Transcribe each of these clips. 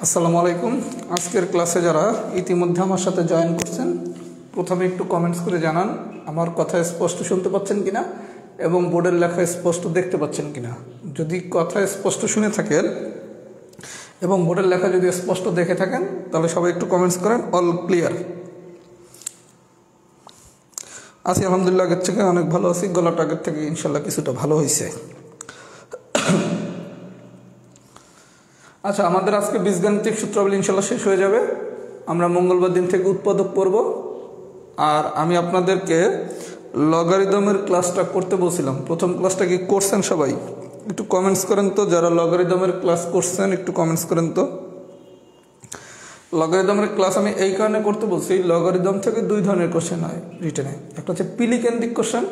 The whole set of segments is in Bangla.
আসসালামু আলাইকুম। আজকের ক্লাসে যারা ইতিমধ্যে আমার সাথে জয়েন করছেন, প্রথমে একটু কমেন্টস করে জানান আমার কথা স্পষ্ট শুনতে পাচ্ছেন কিনা এবং বোর্ডের লেখা স্পষ্ট দেখতে পাচ্ছেন কিনা। যদি কথা স্পষ্ট শুনে থাকেন এবং বোর্ডের লেখা যদি স্পষ্ট দেখে থাকেন তাহলে সবাই একটু কমেন্টস করেন অল ক্লিয়ার। আছি আলহামদুলিল্লাহ, আগের থেকে অনেক ভালো আছি। গলাটা আগের থেকে ইনশাল্লাহ কিছুটা ভালো হয়েছে। আচ্ছা, আমাদের আজকে বীজগাণিতিক সূত্রাবলী ইনশাল্লাহ শেষ হয়ে যাবে। আমরা মঙ্গলবার দিন থেকে উৎপাদক পড়ব। আর আমি আপনাদেরকে লগারিদমের ক্লাসটা করতে বলছিলাম। প্রথম ক্লাসটা কি করছেন সবাই? একটু কমেন্টস করেন তো। যারা লগারিদমের ক্লাস করছেন একটু কমেন্টস করেন তো। লগারিদমের ক্লাস আমি এই কারণে করতে বলছি, লগারিদম থেকে দুই ধরনের কোশ্চেন হয় রিটেনে। একটা হচ্ছে প্রিলি কেন্দ্রিক কোশ্চেন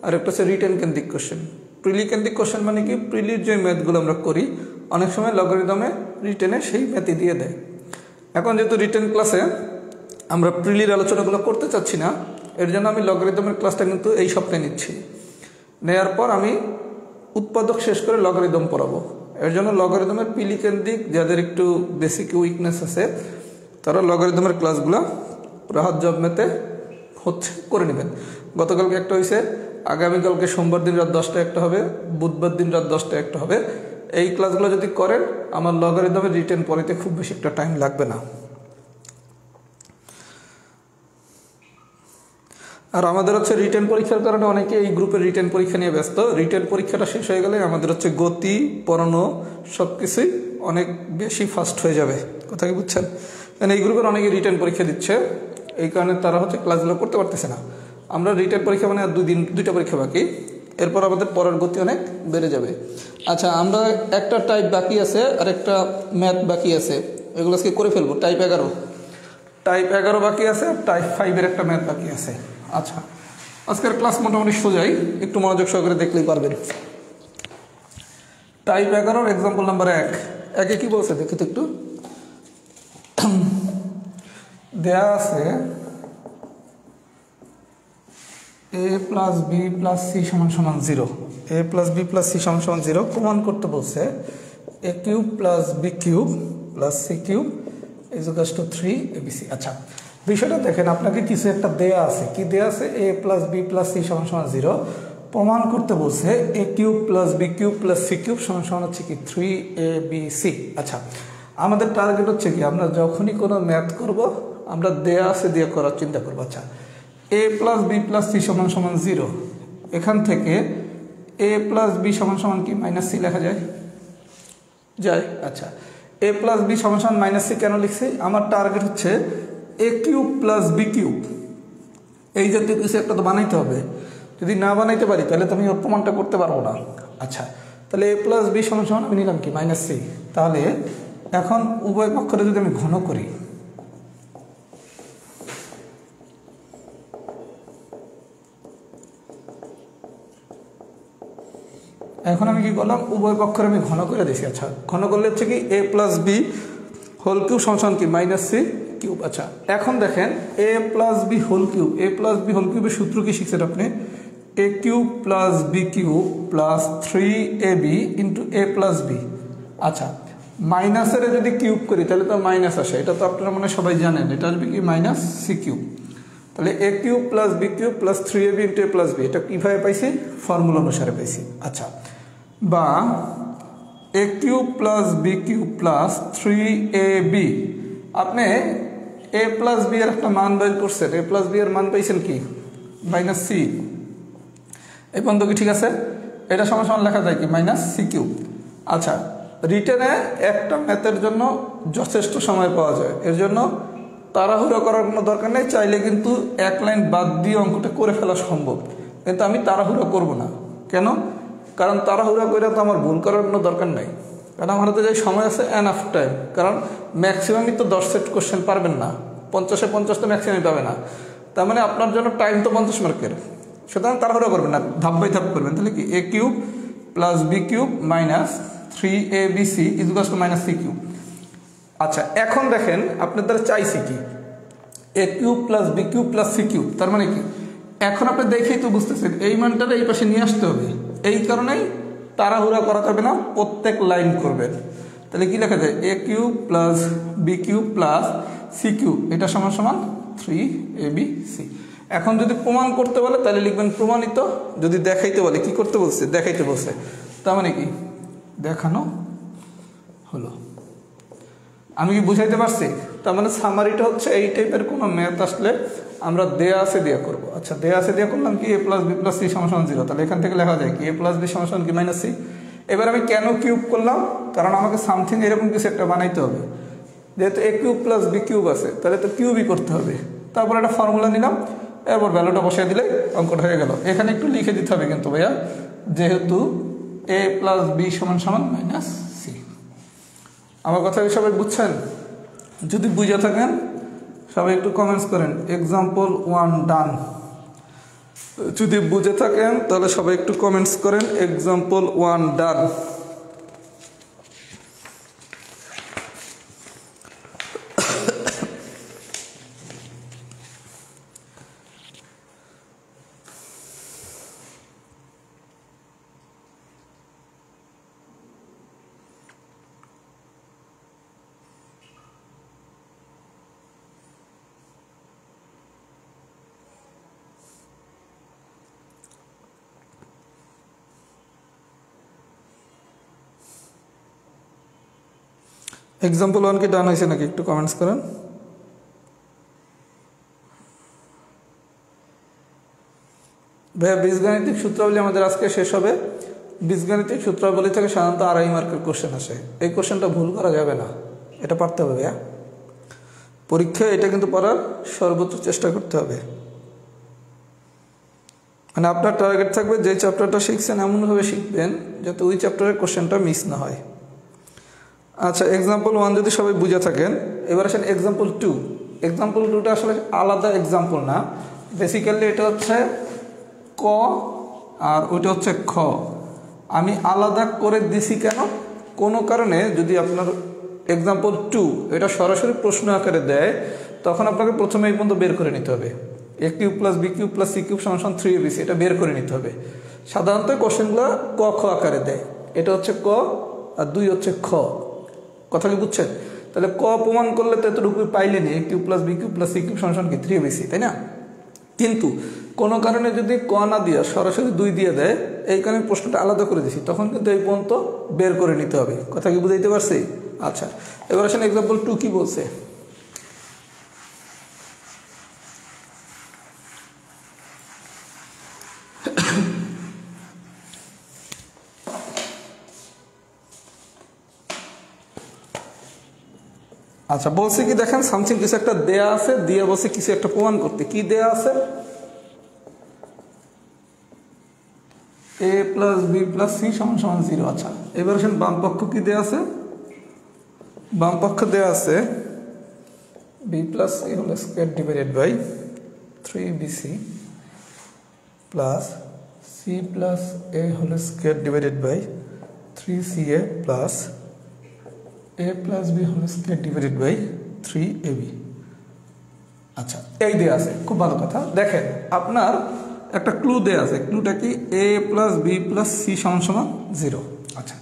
আর একটা হচ্ছে রিটেন কেন্দ্রিক কোশ্চেন। প্রিলি কেন্দ্রিক কোশ্চেন মানে কি, প্রিলির যে ম্যাথগুলো আমরা করি অনেক সময় লগারিদমে রিটেনে সেই ম্যাথই দিয়ে দেয়। এখন যেহেতু রিটেন ক্লাসে আমরা প্রিলির আলোচনাগুলো করতে চাচ্ছি না, এর জন্য আমি লগারিদমের ক্লাসটা কিন্তু এই সপ্তাহে নিচ্ছি। নেওয়ার পর আমি উৎপাদক শেষ করে লগারিদম পড়াবো। এর জন্য লগারিদমের প্রিলি কেন্দ্রিক যাদের একটু বেসিক উইকনেস আছে তারা লগারিদমের ক্লাসগুলো রাহাত জব ম্যাথে হচ্ছে করে নেবেন। গতকালকে একটা হয়েছে, আগামীকালকে সোমবার দিন রাত 10টায় একটা হবে, বুধবার দিন রাত 10টায় একটা হবে। এই ক্লাসগুলো যদি করেন আমার লগারিদমের রিটেন পড়াতে খুব বেশি একটা টাইম লাগবে না। আর আমাদের হচ্ছে রিটেন পরীক্ষার কারণে অনেকে এই গ্রুপের রিটেন পরীক্ষা নিয়ে ব্যস্ত। রিটেন পরীক্ষাটা শেষ হয়ে গেলে আমাদের হচ্ছে গতি পড়ানো সব কিছুই অনেক বেশি ফাস্ট হয়ে যাবে। কথা কি বুঝছেন? কারণ এই গ্রুপের অনেকে রিটেন পরীক্ষা দিচ্ছে, এই কারণে তারা হচ্ছে ক্লাসগুলো করতে পারতেছে না। আমরা রিটেন পরীক্ষা মানে আর দুইটা পরীক্ষা বাকি, এরপর আমাদের পড়ার গতি অনেক বেড়ে যাবে। আচ্ছা, আমরা একটা টাইপ বাকি আছে আর একটা ম্যাথ বাকি আছে, এগুলো আজকে করে ফেলবো। টাইপ 11 বাকি আছে, টাইপ 5-এর একটা ম্যাথ বাকি আছে। আচ্ছা, আজকের ক্লাস মোটামুটি সোজাই, একটু মনোযোগ সহকারে দেখলেই পারবেন। টাইপ 11 এক্সাম্পল নাম্বার 1 কি বলছে দেখি তো একটু। দেয়া আছে a plus B plus c সমান 0। a plus B plus c সমান 0 প্রমাণ করতে বলছে a cube plus B cube plus C cube equals to 3abc। আচ্ছা, বিষয়টা দেখেন, আপনাকে কিছু একটা দেয়া আছে। কি দেয়া আছে? a plus B plus c সমান 0 প্রমাণ করতে বলছে a cube plus B cube plus C cube সমান হচ্ছে কি 3abc। আচ্ছা, আমাদের টার্গেট হচ্ছে কি, আমরা যখনই কোনো ম্যাথ করব আমরা দেয়া আছে দিয়ে করার চিন্তা করবো। আচ্ছা, a plus B plus c সমান 0, এখান থেকে a প্লাস বি সমান কি মাইনাস সি লেখা যায়? আচ্ছা, a প্লাস বি সমান মাইনাস সি কেন লিখছি? আমার টার্গেট হচ্ছে a cube plus B cube, এই জাতীয় কিছু একটা তো বানাইতে হবে। যদি না বানাইতে পারি তাহলে তো আমি ওর প্রমাণটা করতে পারবো না। আচ্ছা, তাহলে a প্লাস বি সমান আমি নিলাম কি মাইনাস সি। তাহলে এখন উভয় পক্ষরে যদি আমি ঘন করি, এখন আমি কি করলাম, উভয় পক্ষের আমি ঘন করে দিয়েছি। আচ্ছা, ঘন করলে হচ্ছে কি a plus B whole cube সমান কি মাইনাস সি কিউব। আচ্ছা, এখন দেখেন a প্লাস বি হোল কিউবের সূত্র কি শিখছেন আপনি? a cube plus B cube plus 3ab into a plus B. আচ্ছা, মাইনাসের যদি কিউব করি তাহলে তো মাইনাস আসে, এটা তো আপনারা মনে সবাই জানেন। এটা আসবে কি মাইনাস সি কিউব। তাহলে a cube plus B cube plus 3ab into a plus b, এটা কীভাবে পাইছি? ফর্মুলা অনুসারে পাইছি। আচ্ছা, বা a cube plus B cube plus 3ab, আপনি a প্লাস বি এর একটা মান বের করছেন, a প্লাস বি এর মান পাইছেন কি মাইনাস সি। এই পর্যন্ত কি ঠিক আছে? এটা সমান লেখা যায় কি মাইনাস সি কিউব। আচ্ছা, রিটেনে একটা ম্যাথের জন্য যথেষ্ট সময় পাওয়া যায়, এর জন্য তাড়াহুড়ো করার কোনো দরকার নেই। চাইলে কিন্তু এক লাইন বাদ দিয়ে অঙ্কটা করে ফেলা সম্ভব, কিন্তু আমি তাড়াহুড়ো করব না। কেন? কারণ তাড়াহুড়ো করে তো আমার ভুল করার কোনো দরকার নাই, কারণ আমার হাতে যে সময় আছে এনাফ টাইম। কারণ ম্যাক্সিমামই তো 10 সেট কোশ্চেন পারবেন না, 50-এ 50 তো ম্যাক্সিমামই পাবে না। তার মানে আপনার জন্য টাইম তো 50 মার্কের, সুতরাং তাড়াহুড়ো করবেন না, ধাপ বাই ধাপ করবেন। তাহলে কি a cube plus B cube minus 3abc equals to minus c cube. আচ্ছা, এখন দেখেন আপনার দ্বারা চাইছি কি a cube plus B cube plus C cube. তার মানে কি, এখন আপনি দেখেই তো বুঝতেছেন এই মানটাকে এই পাশে নিয়ে আসতে হবে। এই কারণেই তাড়াহুড়া করা যাবে না, প্রত্যেক লাইন করবেন। তাহলে কি লেখা যায় A cube plus B cube plus C cube এটা সমান সমান 3abc। এখন যদি প্রমাণ করতে বলে তাহলে লিখবেন প্রমাণিত, যদি দেখাইতে বলে কি করতে বলছে দেখাইতে বলছে, তার মানে কি দেখানো হলো। আমি কি বুঝাইতে পারছি? তার মানে সামারিটা হচ্ছে এই টাইপের কোনো ম্যাথ আসলে আমরা দেয়া আছে দিয়া করব। আচ্ছা দেয়া আছে দিয়া করলাম কি A plus B plus c সমান 0, তাহলে এখান থেকে লেখা যায় কি এ প্লাস বি সমান কি মাইনাস সি। এবার আমি কেন কিউব করলাম, কারণ আমাকে সামথিং এরকম কিছু একটা বানাইতে হবে, যেহেতু এ কিউব প্লাস বি কিউব আছে তাহলে তো কিউবই করতে হবে। তারপর একটা ফর্মুলা নিলাম, এরপর ভ্যালুটা বসিয়ে দিলে অঙ্কটা হয়ে গেল। এখানে একটু লিখে দিতে হবে কিন্তু ভাইয়া, যেহেতু এ প্লাস বি সমান মাইনাস সি। আমার কথা সবাই বুঝছেন? যদি বুঝে থাকেন সবাই একটু কমেন্টস করেন এক্সাম্পল 1 ডান। যদি বুঝে থাকেন তাহলে সবাই একটু কমেন্টস করেন এক্সাম্পল 1 ডান। এক্সাম্পল 1 কি ডান হয়েছে নাকি একটু কমেন্টস করেন। ভাইয়া বীজগাণিতিক সূত্রাবলী আমাদের আজকে শেষ হবে। বীজগাণিতিক সূত্রাবলী থেকে সাধারণত 2.5 মার্কের কোশ্চেন আসে, এই কোশ্চেনটা ভুল করা যাবে না, এটা পারতে হবে ভাইয়া পরীক্ষায়, এটা কিন্তু পড়ার সর্বোচ্চ চেষ্টা করতে হবে। মানে আপনার টার্গেট থাকবে যে চ্যাপ্টারটা শিখছেন এমনভাবে শিখবেন যাতে ওই চ্যাপ্টারের কোশ্চেনটা মিস না হয়। আচ্ছা এক্সাম্পল 1 যদি সবাই বুঝে থাকেন, এবার আসেন এক্সাম্পল 2। এক্সাম্পল 2টা আসলে আলাদা এক্সাম্পল না, বেসিক্যালি এটা হচ্ছে ক আর ওইটা হচ্ছে খ। আমি আলাদা করে দিছি কেন, কোনো কারণে যদি আপনার এক্সাম্পল 2 এটা সরাসরি প্রশ্ন আকারে দেয় তখন আপনাকে প্রথমে এই পর্যন্ত বের করে নিতে হবে A cube plus B cube plus C cube সমান 3abc, এটা বের করে নিতে হবে। সাধারণত কোশ্চেনগুলো ক খ আকারে দেয়, এটা হচ্ছে ক আর 2 হচ্ছে খ। কথা কি বুঝছেন? তাহলে ক প্রমাণ করলে তো এতটুকু পাইলেনি A cube plus B cube plus C cube সমান কি 3abc, তাই না? কিন্তু কোনো কারণে যদি ক না দিয়ে সরাসরি 2 দিয়ে দেয়, এই কারণে প্রশ্নটা আলাদা করে দিছি, তখন কিন্তু এই পর্যন্ত বের করে নিতে হবে। কথা কি বুঝাইতে পারছি? আচ্ছা এবার আসেন এক্সাম্পল 2 কি বলছে। আচ্ছা বলছে কি দেখেন, সামথিং কিছু একটা দেয়া আছে, দিয়ে বলছে কিছু একটা প্রমাণ করতে। কি দেয়া আছে? এ প্লাস বি প্লাস সি সমান 0। আচ্ছা এবার আসেন বাম পক্ষ কি দেয়া আছে, বাম পক্ষ দেয়া আছে b plus c whole square divided by 3bc plus c plus a whole square divided by 3ca plus a plus B whole square divided by 3ab। আচ্ছা এই দেয়া আছে, খুব ভালো কথা। দেখেন আপনার একটা ক্লু দেয়া আছে, ক্লুটা কি a plus B plus c সমান 0। আচ্ছা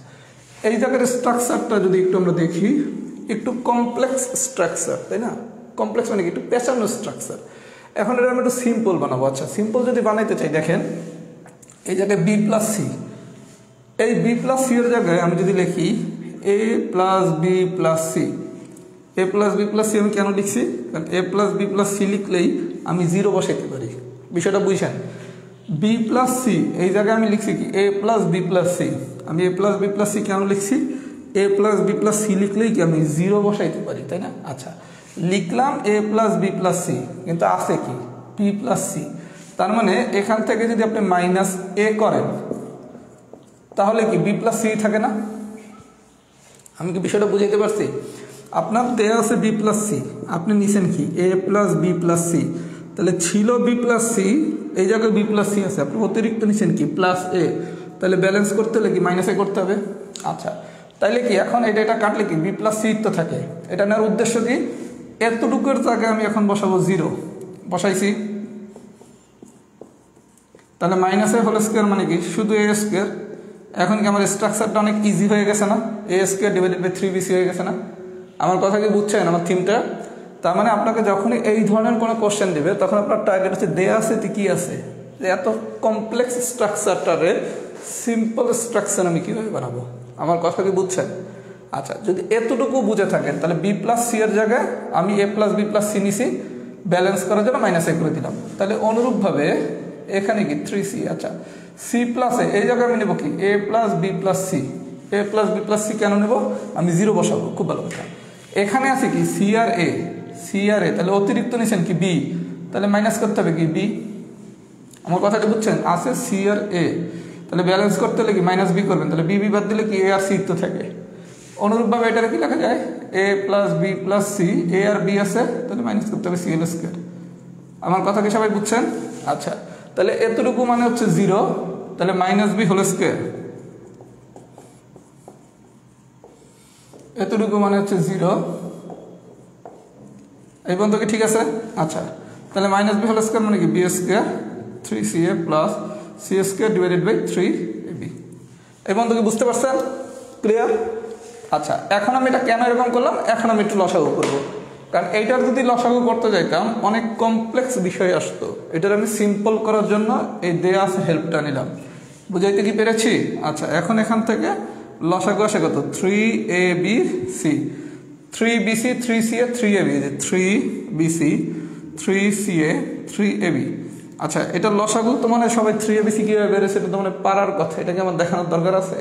এই জায়গার স্ট্রাকচারটা যদি একটু আমরা দেখি, একটু কমপ্লেক্স স্ট্রাকচার, তাই না? কমপ্লেক্স মানে কি একটু পেঁচানো স্ট্রাকচার। এখন এটা আমি একটু সিম্পল বানাবো। আচ্ছা সিম্পল যদি বানাইতে চাই, দেখেন এই জায়গায় বি প্লাস সি, এই বি প্লাস সি এর জায়গায় আমি যদি লিখি এ প্লাস বি প্লাস সি, এ প্লাস বি প্লাস সি আমি কেন লিখছি, কারণ এ প্লাস বি প্লাস সি লিখলেই আমি 0 বসাইতে পারি। বিষয়টা বুঝছেন? বি প্লাস সি এই জায়গায় আমি লিখছি কি A plus B plus C. আমি এ প্লাস বি প্লাস সি কেন লিখছি, এ প্লাস বি প্লাস সি লিখলেই কি আমি 0 বসাইতে পারি, তাই না? আচ্ছা লিখলাম এ প্লাস বি প্লাস সি, কিন্তু আছে কি পি প্লাস সি। তার মানে এখান থেকে যদি আপনি মাইনাস এ করেন তাহলে কি বি প্লাস সি থাকে না? আমি কি বিষয়টা বুঝাইতে পারছি? আপনার দেয়া আছে বি প্লাস সি, আপনি নিছেন কি A plus B plus C, তাহলে ছিল বি প্লাস সি, এই জায়গায় বি প্লাস সি আছে, আপনি অতিরিক্ত নিছেন কি প্লাস এ, তাহলে ব্যালেন্স করতে হলে কি মাইনাস এ করতে হবে। আচ্ছা তাইলে কি এখন এটা কাটলে কি বি প্লাস সি তো থাকে, এটা নেওয়ার উদ্দেশ্য কি এতটুকুর জায়গায় আমি এখন বসাবো 0, বসাইছি। তাহলে মাইনাস এ হোল স্কয়ার মানে কি শুধু এ স্কয়ার, এখন কি আমার স্ট্রাকচারটা অনেক ইজি হয়ে গেছে না? এ স্কোয়ার ডিভাইডেড বাই 3bc হয়ে গেছে না? আমার কথা কি বুঝছেন আমার থিমটা? তার মানে আপনাকে যখনই এই ধরনের কোনো কোশ্চেন দিবে তখন আপনার টার্গেট হচ্ছে দেয়া আছে তো কি আছে, যে এত কমপ্লেক্স স্ট্রাকচারটারে সিম্পল স্ট্রাকচার আমি কীভাবে বানাবো। আমার কথা কি বুঝছেন? আচ্ছা, যদি এতটুকু বুঝে থাকেন তাহলে বি প্লাস সি এর জায়গায় আমি এ প্লাস বি প্লাস সি নিছি, ব্যালেন্স করার জন্য মাইনাস এ করে দিলাম। তাহলে অনুরূপভাবে এখানে কি 3c, আচ্ছা সি প্লাস এ, এই জায়গায় আমি নেব কি A plus B plus C. A plus B plus C কেন নেব? আমি 0 বসাবো, খুব ভালো কথা। এখানে আছে কি সি আর এ, তাহলে অতিরিক্ত নিছেন কি বি, তাহলে মাইনাস করতে হবে কি বি। আমার কথাটা বুঝছেন? আছে সি আর এ, তাহলে ব্যালেন্স করতে হলে কি মাইনাস বি করবেন, তাহলে বি বাদ দিলে কি এ আর সি তো থাকে। অনুরূপভাবে এটা কি লেখা যায় এ প্লাস বি প্লাস সি, এ আর বি আছে তাহলে মাইনাস করতে হবে সি এল স্কোয়ার। আমার কথা কি সবাই বুঝছেন? আচ্ছা, তাহলে এতটুকু মানে হচ্ছে 0, তাহলে মাইনাস বি হোল স্কোয়ার, এতটুকু মানে হচ্ছে 0। এই পর্যন্ত কি ঠিক আছে? আচ্ছা, তাহলে মাইনাস বি হোল স্কোয়ার মানে কি B square 3ca plus C square divided by 3ab। এই পর্যন্ত কি বুঝতে পারছেন? ক্লিয়ার? আচ্ছা, এখন আমি এটা কেন এরকম করলাম, এখন আমি একটু লসাগু করব। কারণ এইটার যদি লসাগু করতে যাইতাম অনেক কমপ্লেক্স বিষয় আসতো, এটার আমি সিম্পল করার জন্য এই দেয়া আছে হেল্পটা নিলাম। বুঝাইতে কি পেরেছি? আচ্ছা, এখন এখান থেকে লসাগু আসে কত 3abc, 3bc 3ca 3ab, 3bc 3ca 3ab। আচ্ছা, এটা লসাগু তো মানে সবাই 3abc কীভাবে বেড়েছে এটা তো মানে পারার কথা, এটা কি আমার দেখানোর দরকার আছে?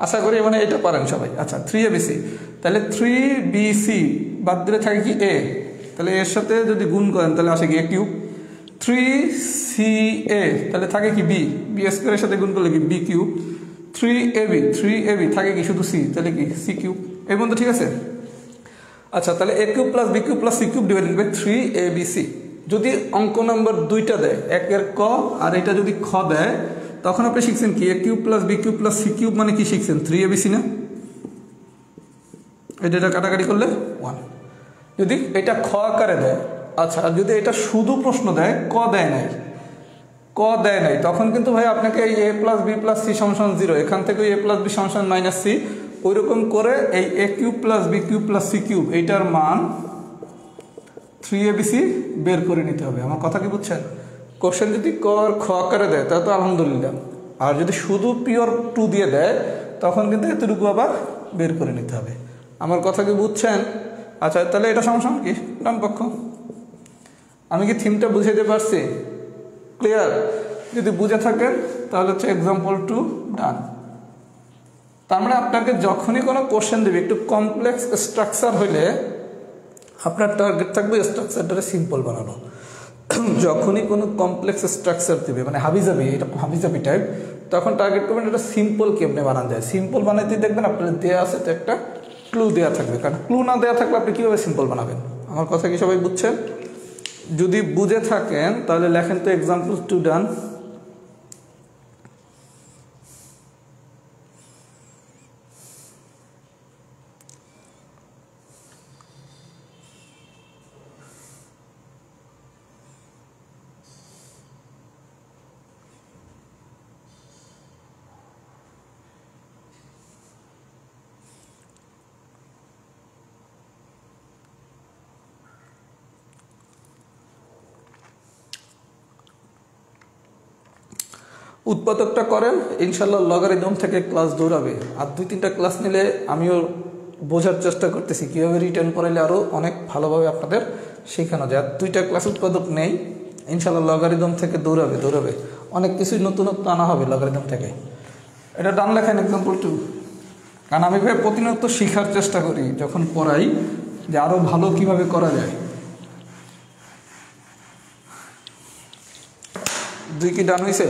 আশা করি মানে এটা পারেন সবাই। আচ্ছা, 3abc, তাহলে 3bc বাদ দিলে থাকে কি a, তাহলে এর সাথে যদি গুণ করেন তাহলে আসে কি a কিউব। 3ca তাহলে থাকে কি b স্কোয়ারের সাথে গুণ করলে কি b কিউব। 3ab থাকে কি শুধু c, তাহলে কি c কিউব। এই পর্যন্ত ঠিক আছে? আচ্ছা, তাহলে a cube plus b cube plus c cube divided by 3abc। যদি অঙ্ক নম্বর দুইটা দেয়, একের ক আর এটা যদি খ দেয়, তখন আপনি শিখছেন কি a cube plus b cube plus c cube মানে কি শিখছেন 3abc না? এটা কাটাকাটি করলে 1। যদি এটা খ আকারে দেয়, আচ্ছা, আর যদি এটা শুধু প্রশ্ন দেয় ক দেয় নাই, তখন কিন্তু ভাই আপনাকে এই a plus B plus c সমান 0, এখান থেকে a প্লাস বি সমান মাইনাস সি, ওইরকম করে এই a cube plus B cube plus C cube এইটার মান 3abc বের করে নিতে হবে। আমার কথা কি বুঝছেন? কোশ্চেন যদি ক আর খ আকারে দেয় তাহলে তো আলহামদুলিল্লাহ, আর যদি শুধু পিওর 2 দিয়ে দেয় তখন কিন্তু এতটুকু আবার বের করে নিতে হবে। আমার কথা কি বুঝছেন? আচ্ছা, তাহলে এটা সমান কি ডান পক্ষ। আমি কি থিমটা বুঝাইতে পারছি? ক্লিয়ার? যদি বুঝে থাকেন তাহলে হচ্ছে এক্সাম্পল 2 ডান। তার মানে আপনাকে যখনই কোনো কোশ্চেন দেবে একটু কমপ্লেক্স স্ট্রাকচার হইলে আপনার টার্গেট থাকবে স্ট্রাকচারটারে সিম্পল বানানো। যখনই কোনো কমপ্লেক্স স্ট্রাকচার দেবে মানে হাবিজাবি, এটা হাবিজাবি টাইপ, তখন টার্গেট করবেন এটা সিম্পল কেমনে বানানো যায়। সিম্পল বানাইতে দেখবেন আপনার দেওয়া আছে তো একটা ক্লু দেওয়া থাকবে, কারণ ক্লু না দেওয়া থাকলে আপনি কীভাবে সিম্পল বানাবেন। আমার কথা কি সবাই বুঝছেন? যদি বুঝে থাকেন তাহলে লেখেন তো এক্সাম্পল 2 ডান। উৎপাদকটা করেন, ইনশাল্লাহ লগারিদম থেকে ক্লাস দৌড়াবে। আর 2-3টা ক্লাস নিলে আমিও বোঝার চেষ্টা করতেছি কীভাবে রিটার্ন করাইলে আরও অনেক ভালোভাবে আপনাদের শেখানো যায়। আর 2টা ক্লাস উৎপাদক নেই, ইনশাল্লাহ লগারিদম থেকে দৌড়াবে অনেক কিছুই নতুনত্ব আনা হবে লগারিদম থেকে। এটা ডান লেখেন এক্সাম্পল 2। কারণ আমি ভাই প্রতিনিয়ত শেখার চেষ্টা করি যখন পড়াই যে আরও ভালো কীভাবে করা যায়। 2 কি ডান হয়েছে?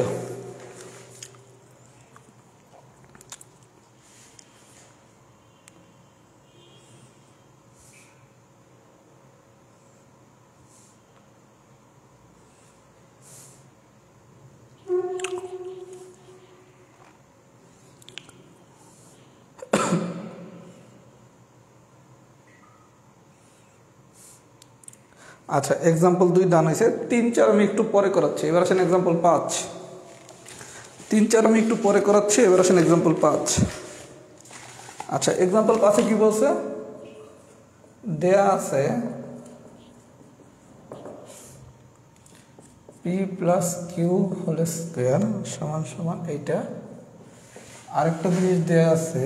আচ্ছা, এক্সাম্পল 2 ডান হয়েছে। 3-4 আমি একটু পরে করাচ্ছি। এবার আসেন এক্সাম্পল 5। 3-4 আমি একটু পরে করাচ্ছি, এবার আসেন এক্সাম্পল 5। আচ্ছা, এক্সাম্পল 5-এ কি বলছে? দেয়া আছে p plus Q whole square সমান সমান এইটা। আরেকটা জিনিস দেয়া আছে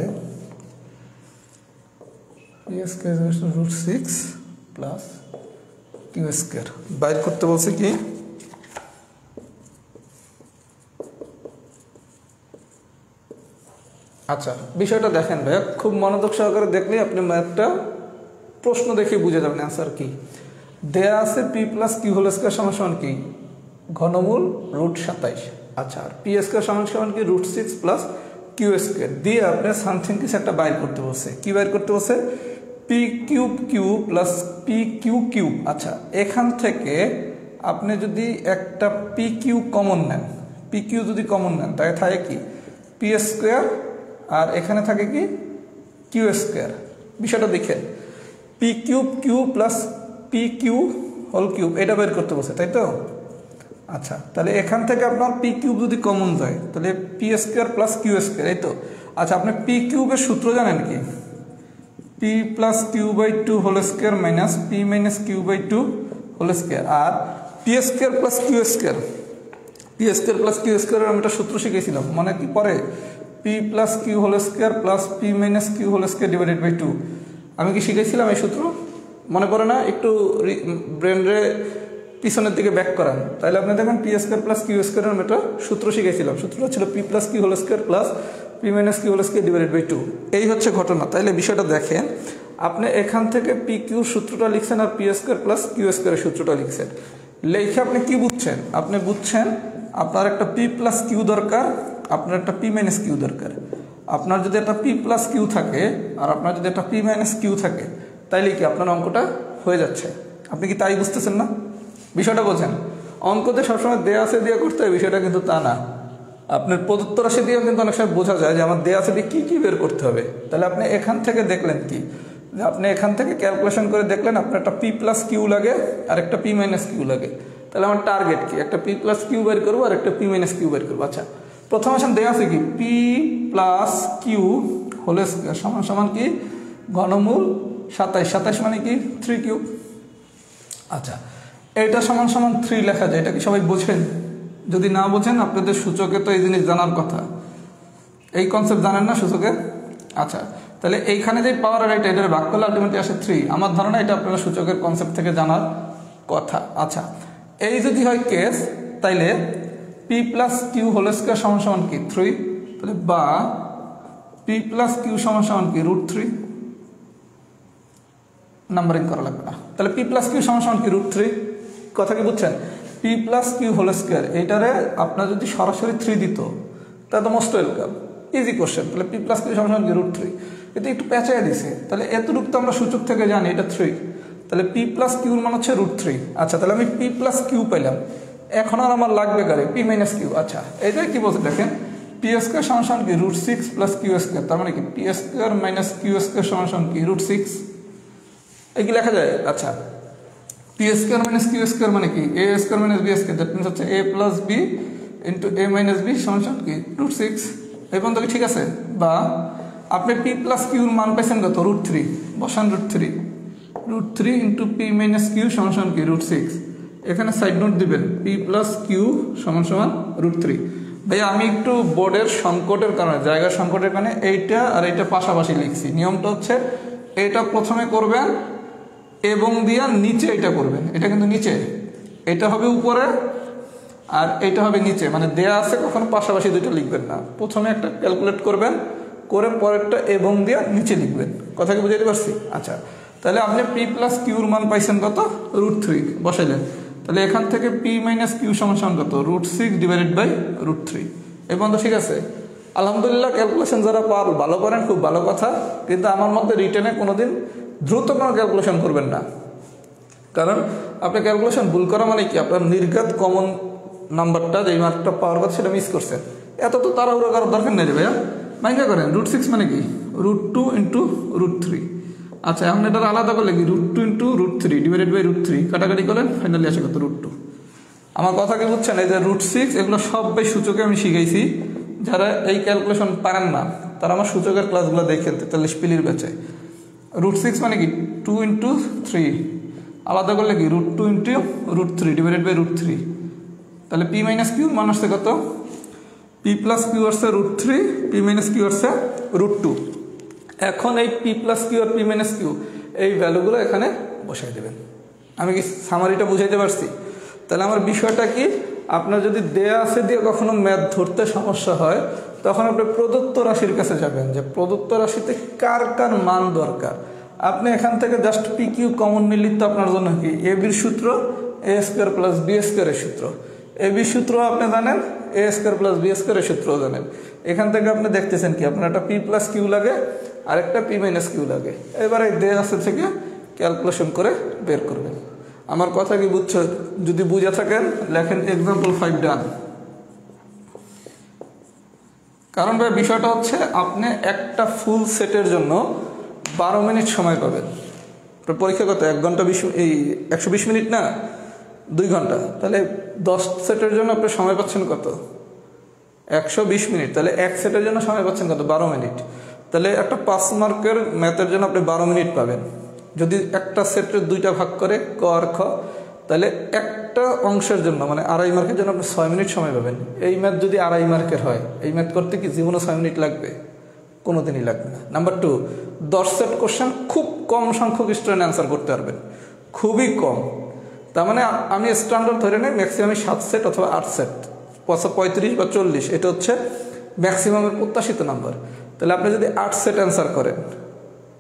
P square √6 plus q square. বাইর করতে বলছে কি? আচ্ছা, বিষয়টা দেখেন ভাইয়া, খুব মনোযোগ সহকারে দেখলেই আপনি ম্যাথটা প্রশ্ন দেখে বুঝে যাবেন অ্যান্সার কি। দেয়া আছে p plus Q whole square সমান সমান কি? ঘনমূল √27। আচ্ছা, আর পি স্কোয়ার সমান সমান কি? √6 প্লাস কিউ স্কোয়ার দিয়ে আপনি সামথিং কিছু একটা বাইর করতে বলছে। কি বাইর করতে বলছে? P cube q plus p q cube. আচ্ছা, এখান থেকে আপনি যদি একটা পি কিউ কমন নেন, পি কিউ যদি কমন নেন তাহলে থাকে কি? পি স্কোয়ার, আর এখানে থাকে কি? Q square. বিষয়টা দেখেন, p cube q plus p q whole cube এটা বের করতে বলছে, তাই তো? আচ্ছা, তাহলে এখান থেকে আপনার পি কিউব যদি কমন যায় তাহলে p square plus q square, এই তো? আচ্ছা, আপনি পি কিউবের সূত্র জানেন কি? P plus q by 2 whole square minus p minus q by 2 whole square. আর p square plus q square, p square plus q স্কোয়ারের আমি একটা সূত্র শিখেছিলাম, মনে কি পরে? P plus Q whole square plus P minus q whole square divided by 2। আমি কি শিখেছিলাম এই সূত্র? মনে পড়ে না? একটু ব্রেনরে পিছনের দিকে ব্যাক করান, তাহলে আপনি দেখবেন পি স্কোয়ার প্লাস কিউ স্কোয়ারের আমি একটা সূত্র শিখেছিলাম। সূত্রটা ছিল p plus Q whole square plus P minus q whole square divided by 2। এই হচ্ছে ঘটনা। তাইলে বিষয়টা দেখেন, আপনি এখান থেকে পি কিউর সূত্রটা লিখছেন আর পি স্কোয়ার প্লাস কিউ স্কোয়ারের সূত্রটা লিখছেন। লিখে আপনি কি বুঝছেন? আপনি বুঝছেন আপনার একটা পি প্লাস কিউ দরকার, আপনার একটা পি মাইনাস কিউ দরকার। আপনার যদি একটা পি প্লাস কিউ থাকে আর আপনার যদি একটা পি মাইনাস কিউ থাকে, তাইলে কি আপনার অঙ্কটা হয়ে যাচ্ছে। আপনি কি তাই বুঝতেছেন না? বিষয়টা বোঝেন। অঙ্কতে সবসময় দেয়া আছে দিয়ে করতে হয়, বিষয়টা কিন্তু তা না। আপনার প্রদত্ত রাশি দিয়েও কিন্তু অনেক সময় বোঝা যায় যে আমার দেয়া আছে দিয়ে কী কী বের করতে হবে। তাহলে আপনি এখান থেকে দেখলেন কি? আপনি এখান থেকে ক্যালকুলেশন করে দেখলেন আপনার একটা পি প্লাস কিউ লাগে আর একটা পি মাইনাস কিউ লাগে। তাহলে আমার টার্গেট কি? একটা পি প্লাস কিউ বের করবো আর একটা পি মাইনাস কিউ বের করবো। আচ্ছা, প্রথম আসেন দেয়া আছে কি? P plus Q whole square সমান সমান কি? ঘনমূল 27। 27 মানে কি? 3 কিউব। আচ্ছা, এইটা সমান সমান 3 লেখা যায়, এটা কি সবাই বোঝেন? যদি না বোঝেন, আপনাদের সূচকে তো এই জিনিস জানার কথা। এই কনসেপ্ট জানেন না সূচকে? আচ্ছা, তাহলে এইখানে যে পাওয়ার আর এটা ভাগ করলে আলটিমেটলি আসে 3। আমার ধারণা এটা আপনারা সূচকের কনসেপ্ট থেকে জানার কথা। আচ্ছা, এই যদি হয় কেস, তাইলে p plus Q whole square সমান সমান কি? 3। তাহলে বা পি প্লাস কিউ সমান সমান কি? √3। নাম্বারিং করা লাগবে না। তাহলে পি প্লাস কিউ সমান সমান কি? √3। কথা কি বুঝছেন? P plus Q whole square এইটারে আপনার যদি সরাসরি 3 দিত তাহলে তো মোস্ট ওয়েলকাম, ইজি কোশ্চেন। তাহলে পি প্লাস কিউ সমান সমান কি? √3। এটা একটু পেঁচাই দিছে, তাহলে এতটুকু তো আমরা সূচক থেকে জানি এটা 3। তাহলে পি প্লাস কিউর মান হচ্ছে √3। আচ্ছা, তাহলে আমি পি প্লাস কিউ পাইলাম। এখন আর আমার লাগবে কারে? P minus Q. আচ্ছা, এইটাই কি বলছে দেখেন, পি স্কোয়ার সমান সমান কি? √6 প্লাস কিউ স্কোয়ার। তার মানে কি? P square minus Q square সমান সমান কি? √6। এই কি লেখা যায়? আচ্ছা, P square minus Q square মানে কি? A square minus B square, that means হচ্ছে A plus B into A minus B সমান সমান কি? √6। এই পর্যন্ত কি ঠিক আছে? বা আপনি পি প্লাস কিউর মান পাইছেন কত? √3। বসান √3 ইন্টু পি মাইনাস কিউ সমান সমান কি? √6। এখানে সাইড নোট দিবেন, পি প্লাস কিউ সমান সমান √3। ভাই আমি একটু বোর্ডের সংকটের কারণে, জায়গার সংকটের কারণে এইটা আর এইটা পাশাপাশি লিখছি। নিয়মটা হচ্ছে এটা প্রথমে করবেন এবং দিয়া নিচে এটা করবেন। এটা কিন্তু নিচে, এটা হবে উপরে আর এটা হবে নিচে, মানে দেয়া আছে কখনো পাশাপাশি দুটো লিখবেন না। প্রথমে একটা ক্যালকুলেট করবেন, করে পরেরটা এবং দিয়া নিচে লিখবেন। কথা কি বুঝাইতে পারছি? আচ্ছা, তাহলে আপনি পি প্লাস কিউর মান পাইছেন কত? √3 বসাইলেন। তাহলে এখান থেকে পি মাইনাস কিউ সমান সমান কত? √6 ডিভাইডেড বাই √3। এই পর্যন্ত ঠিক আছে? আলহামদুলিল্লাহ, ক্যালকুলেশন যারা ভালো করেন খুব ভালো কথা, কিন্তু আমার মধ্যে রিটেনে কোনোদিন দ্রুত কোনো ক্যালকুলেশন করবেন না। কারণ আপনি ক্যালকুলেশন ভুল করা মানে কি? আপনার নির্ঘাত কমন নাম্বারটা যেই মার্কটা পাওয়ার কথা সেটা মিস করছেন। এত তো তাড়াহুড়ো করার দরকার নেই ভাইয়া, মাইকা করেন। √6 মানে কি? √2 ইন্টু √3। আচ্ছা, এখন এটা আলাদা করলে কি? √2 ইন্টু √3 ডিভাইডেড বাই √3 কাটাকাটি করলেন, ফাইনালি আসে কত? √2। আমার কথা কি বুঝছেন? এই যে √6 এগুলো সব বাই সূচকে আমি শিখাইছি, যারা এই ক্যালকুলেশন পারেন না তারা আমার সূচকের ক্লাসগুলো দেখেন 43 পিলির ব্যাচে। √6 মানে কি 2 × 3, আলাদা করলে কি √2 × √3 ডিভাইডেড বাই √3, তাহলে P - Q মান আসছে কত? P + Q আসছে √3, P - Q আসছে √2। এখন এই P + Q আর P - Q এই ভ্যালুগুলো এখানে বসাই দেবেন। আমি কি সামারিটা বুঝাইতে পারছি? তাহলে আমার বিষয়টা কি, আপনার যদি দেয়া আছে দিয়ে কখনো ম্যাথ ধরতে সমস্যা হয় তখন আপনি প্রদত্ত রাশির কাছে যাবেন, যে প্রদত্ত রাশিতে কার কার মান দরকার। আপনি এখান থেকে জাস্ট PQ কমন নিলে তো আপনার জন্য কি AB সূত্র A² + B² এর সূত্র, AB সূত্র আপনি জানেন, A² + B² এর সূত্র জানেন। এখান থেকে আপনি দেখতেছেন কি আপনার একটা P + Q লাগে আর একটা P - Q লাগে। এবারে দেয়া আছে থেকে ক্যালকুলেশন করে বের করবেন। আমার কথা কি বুঝছো? যদি বুঝে থাকেন লেখেন এক্সাম্পল 5 ডান। কারণ ভাই বিষয়টা হচ্ছে আপনি একটা ফুল সেটের জন্য 12 মিনিট সময় পাবেন। পরীক্ষা কত? 1 ঘন্টা 120 মিনিট না, 2 ঘন্টা। তাহলে 10 সেটের জন্য আপনি সময় পাচ্ছেন কত? 120 মিনিট। তাহলে এক সেটের জন্য সময় পাচ্ছেন কত? 12 মিনিট। তাহলে একটা 5 মার্কের ম্যাথের জন্য আপনি 12 মিনিট পাবেন। যদি একটা সেটের 2টা ভাগ করে ক আর খ, তাহলে একটা অংশের জন্য মানে 2.5 মার্কের জন্য আপনি 6 মিনিট সময় পাবেন। এই ম্যাথ যদি 2.5 মার্কের হয়, এই ম্যাথ করতে কি জীবনে 6 মিনিট লাগবে? কোনোদিনই লাগবে না। নাম্বার 2, 10 সেট কোশ্চেন খুব কম সংখ্যক স্টুডেন্ট অ্যান্সার করতে পারবেন, খুবই কম। তার মানে আমি স্ট্যান্ডার্ড ধরে নেই ম্যাক্সিমাম 7 সেট অথবা 8 সেট, 35 বা 40, এটা হচ্ছে ম্যাক্সিমামের প্রত্যাশিত নাম্বার। তাহলে আপনি যদি 8 সেট অ্যান্সার করেন,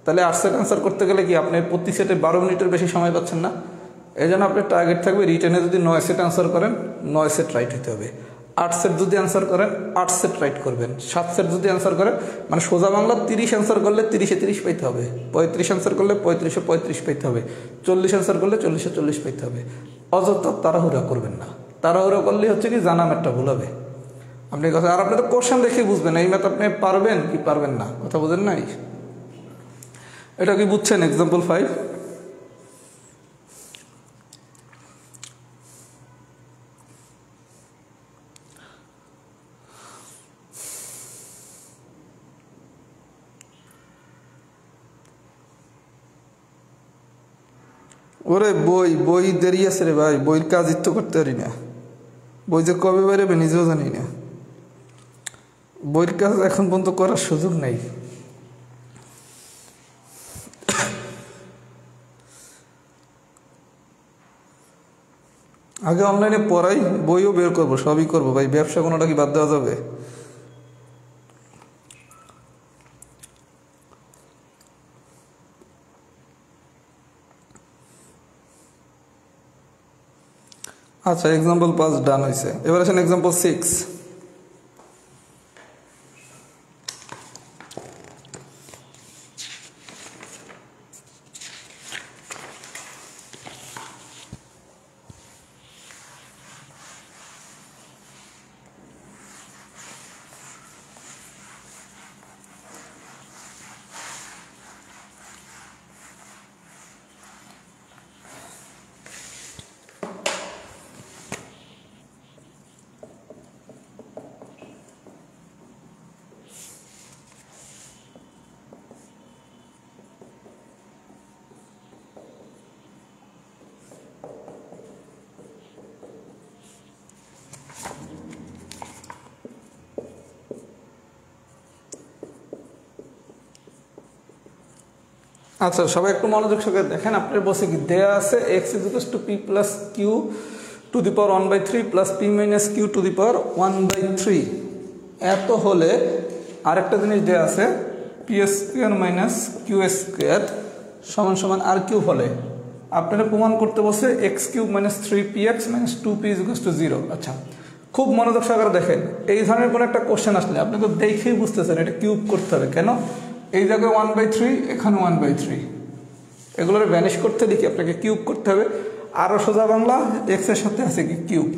তাহলে 8 সেট অ্যান্সার করতে গেলে কি আপনি প্রতি সেটে 12 মিনিটের বেশি সময় পাচ্ছেন না? এই জন্য আপনার টার্গেট থাকবে রিটেনে যদি 9 সেট অ্যান্সার করেন 9 সেট রাইট হতে হবে, 8 সেট যদি অ্যান্সার করেন 8 সেট রাইট করবেন, 7 সেট যদি অ্যান্সার করেন মানে সোজা বাংলা 30 অ্যান্সার করলে 30-এ 30 পাইতে হবে, 35 অ্যান্সার করলে 35-এ 35 পাইতে হবে, 40 অ্যান্সার করলে 40-এ 40 পাইতে হবে। অযথা তাড়াহুড়া করবেন না, তাড়াহুড়া করলে হচ্ছে কি জানা ম্যাথটা ভুল হবে। আপনি কথা আর আপনি তো কোশ্চেন দেখে বুঝবেন এই ম্যাথ আপনি পারবেন কি পারবেন না, কথা বুঝেন নাই? এটা কি বুঝছেন? এক্সাম্পল 5। ওরে বই দেরি আছে রে ভাই, বইয়ের কাজই তো করতে পারি না, বই যে কবে বেরোবে নিজেও জানি না, বইয়ের কাজ এখন পর্যন্ত করার সুযোগ নেই। আগে অনলাইনে পড়াই, বইও বের করবো, সবই করবো ভাই, ব্যবসা কোনোটা কি বাদ দেওয়া যাবে? আচ্ছা, এক্সাম্পল 5 ডান হয়েছে। এবার আসেন এক্সাম্পল 6। আচ্ছা, সবাই একটু মনোযোগ সহকারে দেখেন। আপনার বসে কি দেয়া আছে x = p + q to the power 1/3 plus p - q to the power 1/3। এত হলে আরেকটা জিনিস দেয়া আছে p² - q² = r³ হলে আপনারা প্রমাণ করতে বসে x³ - 3px - 2p = 0। আচ্ছা, খুব মনোযোগ সহকারে দেখেন। এই ধরনের কোনো একটা কোশ্চেন আসলে আপনি তো দেখেই বুঝতেছেন এটা কিউব করতে হবে। কেন? এই জায়গায় 1/3, এখানে 1/3, এগুলোর ভ্যানিশ করতে দেখি আপনাকে কিউব করতে হবে। আরও সোজা বাংলা, এক্সের সাথে আছে কি কিউব,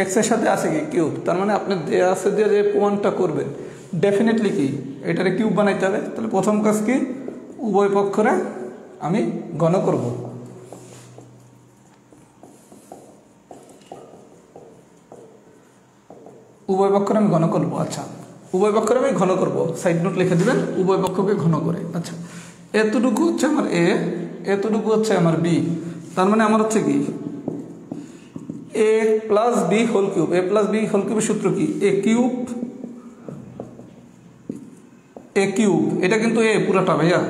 এক্সের সাথে আছে কি কিউব। তার মানে আপনি দেয়া আছে দিয়ে যে প্রমাণটা করবেন ডেফিনেটলি কি এটারে কিউব বানাইতে হবে। তাহলে প্রথম কাজ কি, উভয় পক্ষরে আমি ঘন করব। উভয় পক্ষরে আমি ঘন করবো। আচ্ছা, উভয় পক্ষের আমি ঘন করব, সাইড নোট লিখে দিবেন উভয় পক্ষকে ঘন করে। আচ্ছা, এতটুকু হচ্ছে আমার এ, এতটুকু হচ্ছে আমার বি, তার মানে আমার হচ্ছে কি A plus B whole cube. A plus B whole কিউবের সূত্র কি? এ কিউব, এ কিউব, এটা কিন্তু এ পুরাটা ভাইয়া,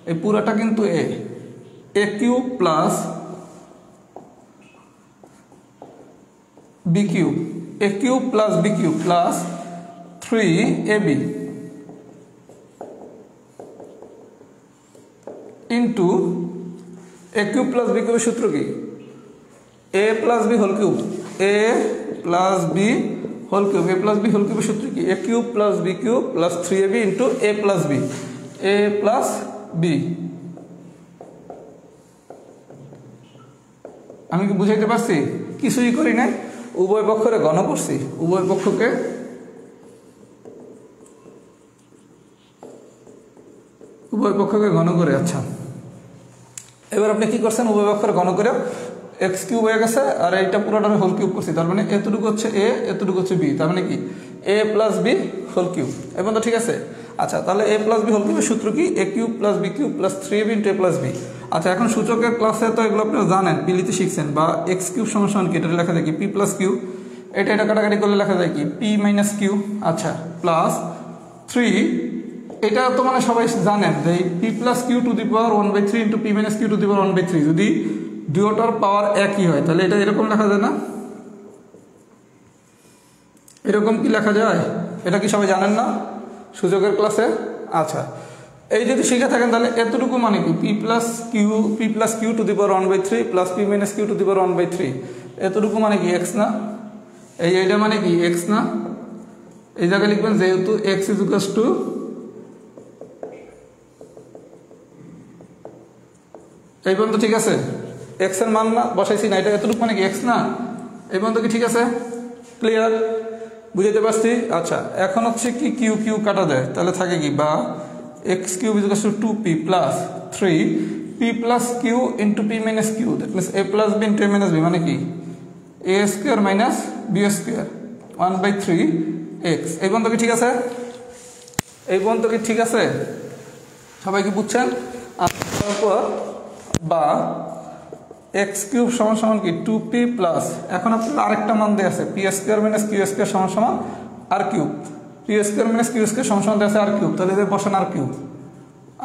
এই পুরাটা কিন্তু A cube plus B cube, A cube plus B cube plus 3ab into A cube plus B কিউবের সূত্র কি? A plus B whole cube, A plus B whole cube, A plus B whole কিউবের সূত্র কি? A cube plus B cube plus 3ab into A plus B, A plus B. আমি কি বুঝাইতে পারছি? কিছুই করি নাই, উভয় পক্ষরে ঘন করছি, উভয় পক্ষকে ঘন করে। আচ্ছা, এবার আপনি কি করছেন? উভয় পক্ষরে ঘন করে এক্স কিউব হয়ে গেছে, আর এইটা পুরোটা আমি হোল কিউব করছি, তার মানে এতটুকু হচ্ছে এ, এতটুকু হচ্ছে বি, তার মানে কি A plus B whole cube. এবং তো ঠিক আছে। আচ্ছা, তাহলে এ প্লাস বি হোল কিউবের সূত্র কি? A cube plus B cube plus 3ab into A plus B. আচ্ছা, এখন সূচকের ক্লাসে তো এগুলো আপনারা জানেন, পিলিতে শিখছেন, বা এক্স কিউব সমান কি, এটা লেখা যায় কি পি প্লাস কিউ, এটা কাটাকাটি করলে লেখা যায় কি পি মাইনাস কিউ। আচ্ছা, প্লাস 3, এটা তো মানে সবাই জানেন যে P plus Q to the power 1/3 into P minus Q to the power 1/3, যদি দুটোটার পাওয়ার একই হয় তাহলে এটা এরকম লেখা যায় না? এরকম কি লেখা যায়? এটা কি সবাই জানেন না সূচকের ক্লাসে? আচ্ছা, এই যদি শিখে থাকেন তাহলে এতটুকু মানে কি P plus Q to the power 1/3 plus P minus Q to the power 1/3, এতটুকু মানে কি এক্স না? এইটা মানে কি এক্স না? এই জায়গায় লিখবেন যেহেতু এক্স ইজ ইকুয়ালস টু, এই পর্যন্ত ঠিক আছে? এক্স এর মান না বসাইছি না, এটা এতটুকু মানে কি এক্স না? এই পর্যন্ত কি ঠিক আছে? ক্লিয়ার? বুঝতে পারছি? আচ্ছা, এখন হচ্ছে কি কিউ কিউ কাটা যায়, তাহলে থাকে কি, বা X cube is equals to 2p plus 3p plus Q into P minus Q, that means A plus B into A minus B, মানে কি A square minus B square 1/3x। এই পর্যন্ত কি ঠিক আছে? এই পর্যন্ত কি ঠিক আছে? সবাই কি বুঝছেন? তারপর বা এক্স কিউব সমান সমান কি 2p প্লাস, এখন আপনার আরেকটা মান দেওয়া আছে P square minus Q square সমান সমান R cube, P square minus Q square সমান সমান দেওয়া আছে আর কিউব, তাহলে এদের বসান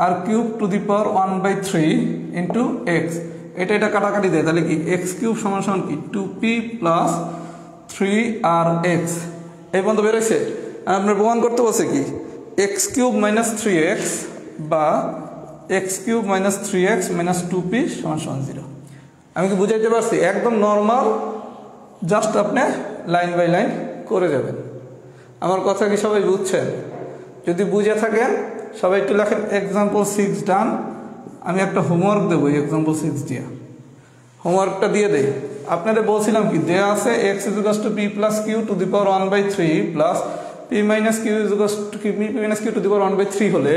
R cube to the power 1/3 into X, এটা কাটাকাটি দেয়, তাহলে কি এক্স কিউব সমান সমান কি 2p প্লাস 3rx। এই পর্যন্ত বেরোচ্ছে। আপনার প্রমাণ করতে বলছে কি এক্স কিউব মাইনাস 3x বা X cube minus 3x minus 2p সমান সমান 0। আমি কি বুঝাইতে পারছি? একদম নর্মাল, জাস্ট আপনি লাইন বাই লাইন করে যাবেন। আমার কথা কি সবাই বুঝছেন? যদি বুঝে থাকেন সবাই একটু লেখেন এক্সাম্পল 6 ডান। আমি একটা হোমওয়ার্ক দেবো এক্সাম্পল 6 দিয়ে, হোমওয়ার্কটা দিয়ে দেই। আপনাদের বলছিলাম কি দেয়া আছে X is equals to P plus Q to the power 1/3 plus P minus Q is equals to P minus Q to the power 1/3 হলে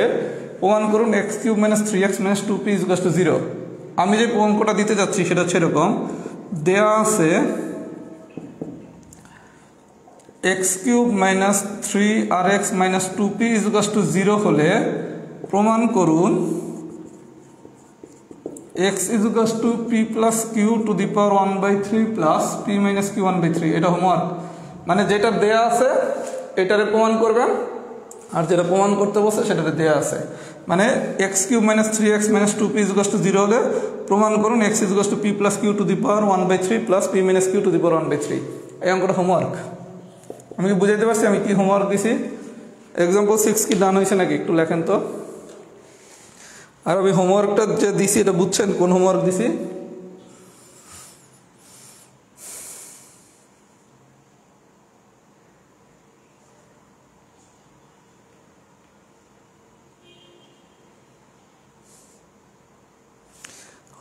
প্রমাণ করুন X cube minus 3x minus 2p is equals to 0। আমি যে অঙ্কটা দিতে যাচ্ছি সেটা হচ্ছে এরকম, দেয়া আছে x cube minus 3rx minus 2p is equals to 0 হলে প্রমাণ করুন x is equals to p plus q to the power 1/3 plus p minus q 1/3। এটা হোমওয়ার্ক, মানে যেটা দেয়া আছে এটারে প্রমাণ করবেন, আর যেটা প্রমাণ করতে বলছে সেটাতে দেয়া আছে। মানে x cube minus 3x minus 2p is equals to 0 হলে প্রমাণ করুন x is equals to p plus q to the power 1/3 plus p minus q to the power 1/3। এই অঙ্কটা হোমওয়ার্ক। আমি কি বুঝাইতে পারছি আমি কি হোমওয়ার্ক দিছি? এক্সাম্পল 6 কি ডান হয়েছে নাকি একটু লেখেন তো। আর আমি হোমওয়ার্কটা যে দিছি এটা বুঝছেন কোন হোমওয়ার্ক দিছি?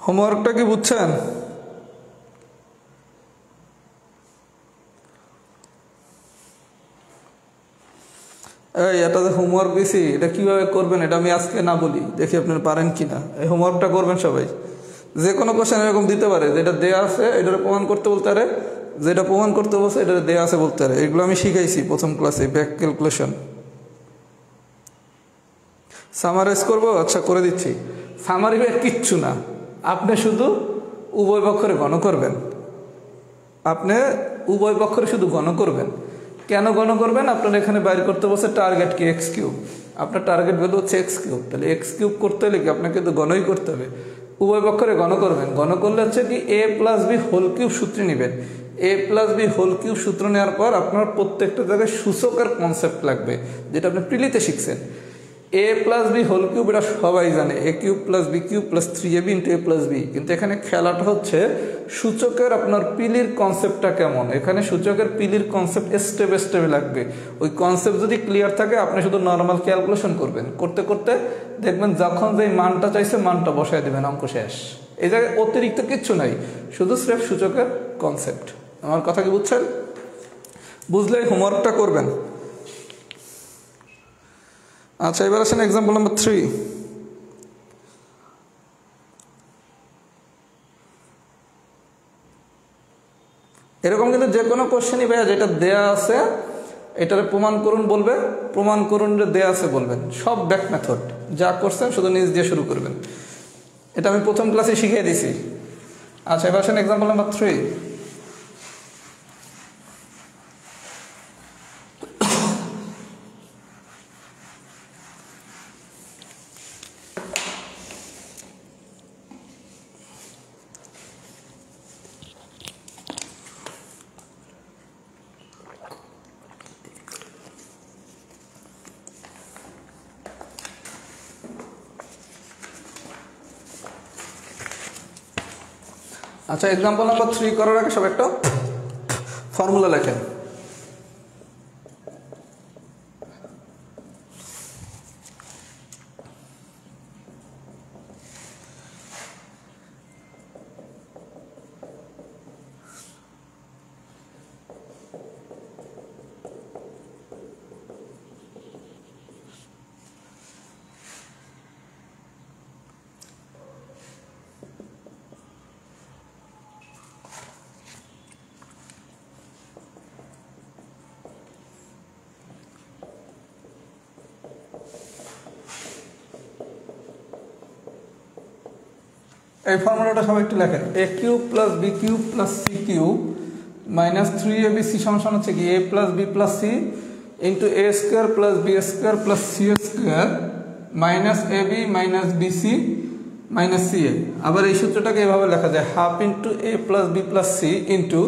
হোমওয়ার্কটা কি বুঝছেন? এটা যে হোমওয়ার্ক দিছি এটা কিভাবে করবেন এটা আমি আজকে না বলি, দেখি আপনারা পারেন কিনা। এই হোমওয়ার্কটা করবেন সবাই। যে কোনো কোশ্চেন এরকম দিতে পারে যেটা দেয়া আছে এটা প্রমাণ করতে বলতে পারে, যেটা প্রমাণ করতে বলছে এটা দেয়া আছে বলতে পারে। এগুলো আমি শিখাইছি প্রথম ক্লাসে, ব্যাক ক্যালকুলেশন। সামারাইজ করবো, আচ্ছা করে দিচ্ছি। সামারি কিচ্ছু না, আপনি শুধু উভয় পক্ষরে গণ করবেন। আপনি উভয় পক্ষরে শুধু গণ করবেন। কেন গণ করবেন? আপনার এখানে বাইর করতে বসে টার্গেট কি এক্স কিউব, আপনার টার্গেট ভ্যালু হচ্ছে এক্স কিউব। তাহলে এক্স কিউব করতে হলে কি আপনাকে তো গণই করতে হবে। উভয় পক্ষরে গণ করবেন। গণ করলে হচ্ছে কি A plus B whole cube সূত্রে নেবেন। এ প্লাস বি হোল কিউব সূত্র নেওয়ার পর আপনার প্রত্যেকটা জায়গায় সূচকের কনসেপ্ট লাগবে, যেটা আপনি প্রিলিতে শিখছেন। A plus B whole cube এটা সবাই জানে, A cube plus B cube plus 3ab into A plus B. কিন্তু এখানে খেলাটা হচ্ছে সূচকের আপনার পিলির কনসেপ্টটা কেমন। এখানে সূচকের পিলির কনসেপ্ট স্টেপে স্টেপে লাগবে। ওই কনসেপ্ট যদি ক্লিয়ার থাকে আপনি শুধু নর্মাল ক্যালকুলেশন করবেন, করতে করতে দেখবেন যখন যে মানটা চাইছে মানটা বসায় দেবেন, অঙ্ক শেষ। এই জায়গায় অতিরিক্ত কিচ্ছু নাই, শুধু স্রেফ সূচকের কনসেপ্ট। আমার কথা কি বুঝছেন? বুঝলে হোমওয়ার্কটা করবেন। আচ্ছা, এবার আসেন এক্সাম্পল নাম্বার 3। এরকম কিন্তু যে কোনো কোশ্চেনই ভাইয়া যেটা দেয়া আছে এটার প্রমাণ করুন বলবে, প্রমাণ করুন যে দেয়া আছে বলবেন। সব ব্যাক মেথড যা করছেন শুধু নিজ দিয়ে শুরু করবেন। এটা আমি প্রথম ক্লাসে শিখিয়ে দিছি। আচ্ছা, এবার আসেন এক্সাম্পল নাম্বার 3। আচ্ছা, এক্সাম্পল নাম্বার 3 করার আগে সব একটা ফর্মুলা লেখেন। এই ফর্মুলাটা সবাই একটু লেখেন। A cube plus B cube plus C cube minus 3ab সমান হচ্ছে কি A plus B plus C into A square plus B square plus C square minus A B minus B C minus C A. আবার এই সূত্রটাকে এভাবে লেখা যায়, half into A plus B plus C into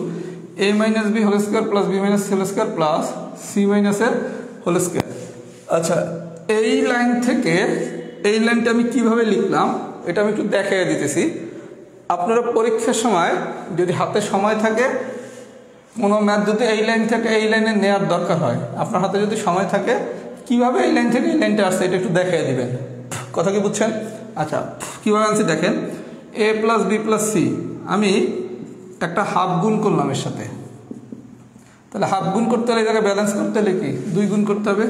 A minus B whole square plus B minus C whole square plus C minus এর হোল স্কোয়ার। আচ্ছা, এই লাইন থেকে এই লাইনটা আমি কিভাবে লিখলাম এটা আমি একটু দেখিয়ে দিতেছি। আপনারা পরীক্ষার সময় যদি হাতে সময় থাকে, কোনো ম্যাথ যদি এই লাইন থেকে এই লাইনে নেওয়ার দরকার হয়, আপনার হাতে যদি সময় থাকে কিভাবে এই লাইন থেকে এই লাইনটা আসছে এটা একটু দেখিয়ে দিবেন। কথা কি বুঝছেন? আচ্ছা, কীভাবে আনছি দেখেন। এ প্লাস বি প্লাস সি আমি একটা হাফ গুণ করলাম এর সাথে। তাহলে হাফ গুণ করতে হলে এই জায়গায় ব্যালেন্স করতে হলে কি 2 গুণ করতে হবে।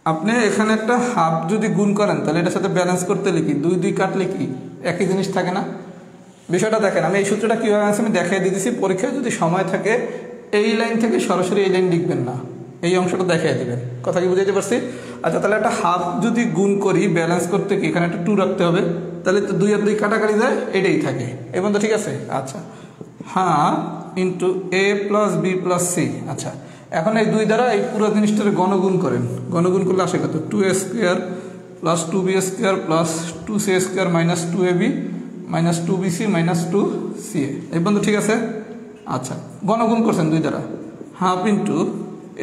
আপনি এখানে একটা হাফ যদি গুণ করেন তাহলে এটার সাথে ব্যালেন্স করতে হলে কি 2 2 কাটলে কি একই জিনিস থাকে না? বিষয়টা দেখেন। আমি এই সূত্রটা কীভাবে আছে আমি দেখিয়ে দিতেছি। পরীক্ষায় যদি সময় থাকে এই লাইন থেকে সরাসরি এই লাইন লিখবেন না, এই অংশটা দেখিয়ে দেবেন। কথা কি বুঝাইতে পারছি? আচ্ছা, তাহলে একটা হাফ যদি গুণ করি ব্যালেন্স করতে কি এখানে একটা 2 রাখতে হবে। তাহলে তো 2 আর 2 কাটাকাটি যায়, এটাই থাকে। এই পর্যন্ত ঠিক আছে? আচ্ছা, half into A plus B plus C. আচ্ছা, এখন এই 2 দ্বারা এই পুরো জিনিসটার গণগুণ করেন। গণগুণ করলে আসে কত? 2a square plus 2b square plus 2c square minus 2ab minus 2bc minus 2ca। এই পর্যন্ত ঠিক আছে? আচ্ছা, গণগুণ করছেন 2 দ্বারা, half into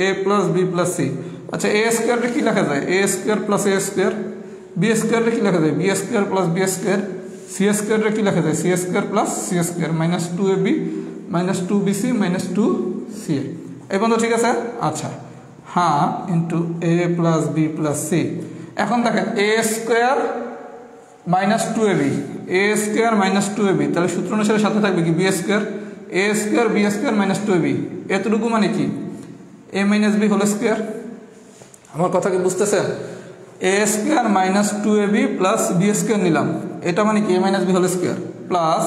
A plus B plus C. আচ্ছা, এ স্কোয়ারটা কী লেখা যায়? A square plus A square. B স্কোয়ারটা কী লেখা যায়? B square plus B square. C স্কোয়ারটা কী লেখা যায়? C square plus C square minus 2ab minus 2bc minus 2ca। এই পর্যন্ত ঠিক আছে? আচ্ছা, half into A plus B plus C. এখন দেখেন A square minus 2ab, A square minus 2ab, তাহলে সূত্র অনুসারে সাথে থাকবে কি B square, A square B square minus 2ab। এতটুকু মানে কি A minus B whole square. আমার কথা কি বুঝতেছেন? A square minus 2ab plus B square নিলাম, এটা মানে কি A minus B whole square plus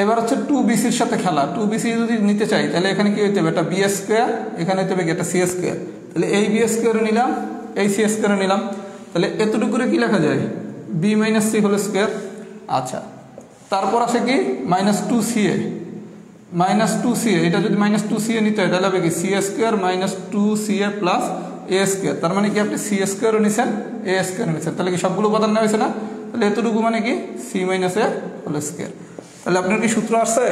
এবার হচ্ছে 2bc-র সাথে খেলা। 2bc যদি নিতে চাই তাহলে এখানে কি হইতে হবে, এটা b স্কয়ার, এখানে হইতে হবে কি এটা c স্কয়ার। তাহলে এই b স্কয়ার নিলাম, এই c স্কয়ার নিলাম, তাহলে এতটুকু করে কি লেখা যায়, b - c হোল স্কয়ার। আচ্ছা, তারপর আসে কি -2ca, এটা যদি -2ca নিতে হয় তাহলে হবে কি c square -2ca plus a square. তার মানে কি আপনি c স্কয়ারও নিছেন, a স্কয়ারও নিছেন, তাহলে কি সবগুলো উপাদান নেওয়া হয়েছে না? তাহলে এতটুকু মানে কি c - a হোল স্কয়ার। তাহলে আপনার কি সূত্র আসছে,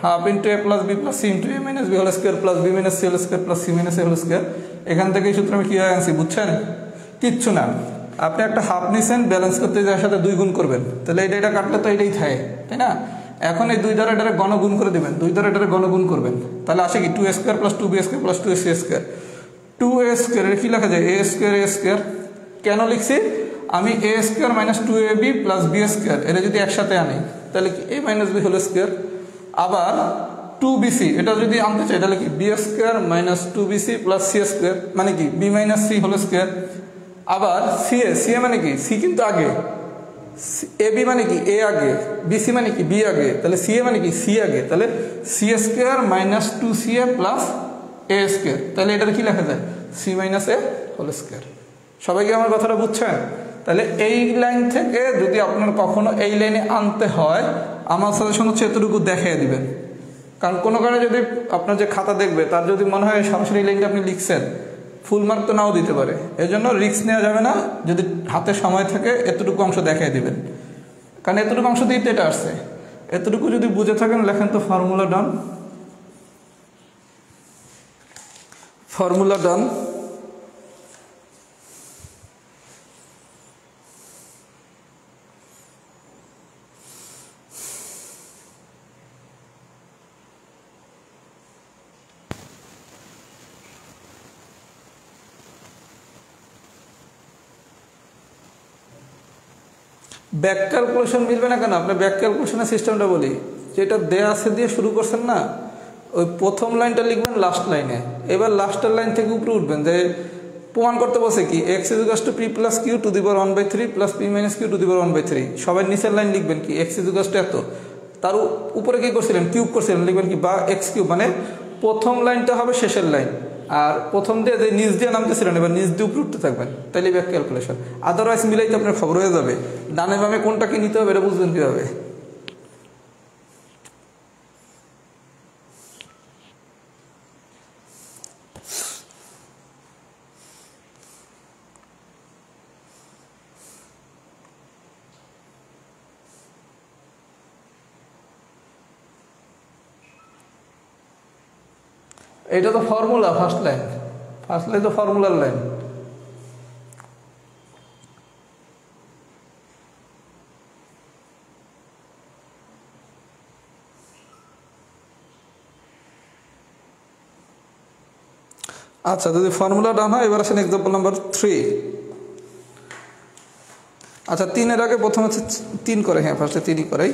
half into a plus b plus c into a minus b whole square plus b minus c whole square plus c minus a whole square. এখান থেকে এই সূত্র আমি কীভাবে আনছি বুঝছেন? কিচ্ছু না, আপনি একটা হাফ নিছেন, ব্যালেন্স করতে যার সাথে 2 গুণ করবেন, তাহলে এটা কাটলে তো এটাই থাকে, তাই না? এখন এই 2 দ্বারা এটারে গণগুণ করে দেবেন, 2 দ্বারা এটারে গণগুণ করবেন, তাহলে আসে কি 2a square plus 2b square plus 2ac square. 2a square এর কি লেখা যায়, a স্কয়ার। কেন লিখছি, আমি a square minus 2ab plus b square এটা যদি একসাথে আনি তাহলে কি a minus b whole square. আবার 2bc এটা যদি আনতে চাই তাহলে কি b square minus 2bc plus c square, মানে কি b minus c whole square. আবার ca মানে কি c কিন্তু আগে, ab মানে কি a আগে, bc মানে কি b আগে, তাহলে ca মানে কি c আগে, তাহলে c square minus 2ca plus a square. তাহলে এটার কি লেখা যায়, c minus a whole square. সবাই কি আমার কথাটা বুঝছেন? তাহলে এই লাইন থেকে যদি আপনার কখনো এই লাইনে আনতে হয়, আমার সাজেশন হচ্ছে এতটুকু দেখিয়ে দিবেন, কারণ কোনো কারণে যদি আপনার যে খাতা দেখবে তার যদি মনে হয় সরাসরি এই লাইনটা আপনি লিখছেন, ফুল মার্ক তো নাও দিতে পারে, এজন্য রিস্ক নেওয়া যাবে না। যদি হাতে সময় থাকে এতটুকু অংশ দেখিয়ে দিবেন, কারণ এতটুকু অংশ দিয়ে এটা আসছে। এতটুকু যদি বুঝে থাকেন লেখেন তো ফর্মুলা ডান, ফর্মুলা ডান। ব্যাক ক্যালকুলেশন মিলবে না কেন, আপনার ব্যাক ক্যালকুলেশনের সিস্টেমটা বলি, যেটা দেয়া আছে দিয়ে শুরু করছেন না, ওই প্রথম লাইনটা লিখবেন লাস্ট লাইনে, এবার লাস্টের লাইন থেকে উপরে উঠবেন, যে প্রমাণ করতে বসে কি x = p + q to the power 1/3 plus p - q to the power 1/3। সবাই নিচের লাইন লিখবেন কি x = এত, তার উপরে কি করছিলেন, কিউব করছিলেন, লিখবেন কি বা x³ মানে প্রথম লাইনটা হবে শেষের লাইন, আর প্রথম দিয়ে যে নিচ দিয়ে নামতেছিলেন এবার নিচ দিয়ে উপরে উঠতে থাকবেন, তাইলে ব্যাক ক্যালকুলেশন। আদারওয়াইজ মিলাইতে আপনার খবর হয়ে যাবে, ডানে বামে কোনটাকে নিতে হবে এটা বুঝবেন কীভাবে। এটা তো ফর্মুলা, ফার্স্ট লাইন তো ফর্মুলার লাইন। আচ্ছা, যদি ফর্মুলা ডান হয় এবার আসেন এক্সাম্পল নাম্বার 3। আচ্ছা, 3-এর আগে প্রথম হচ্ছে 3 করে, হ্যাঁ ফার্স্টে 3ই করাই।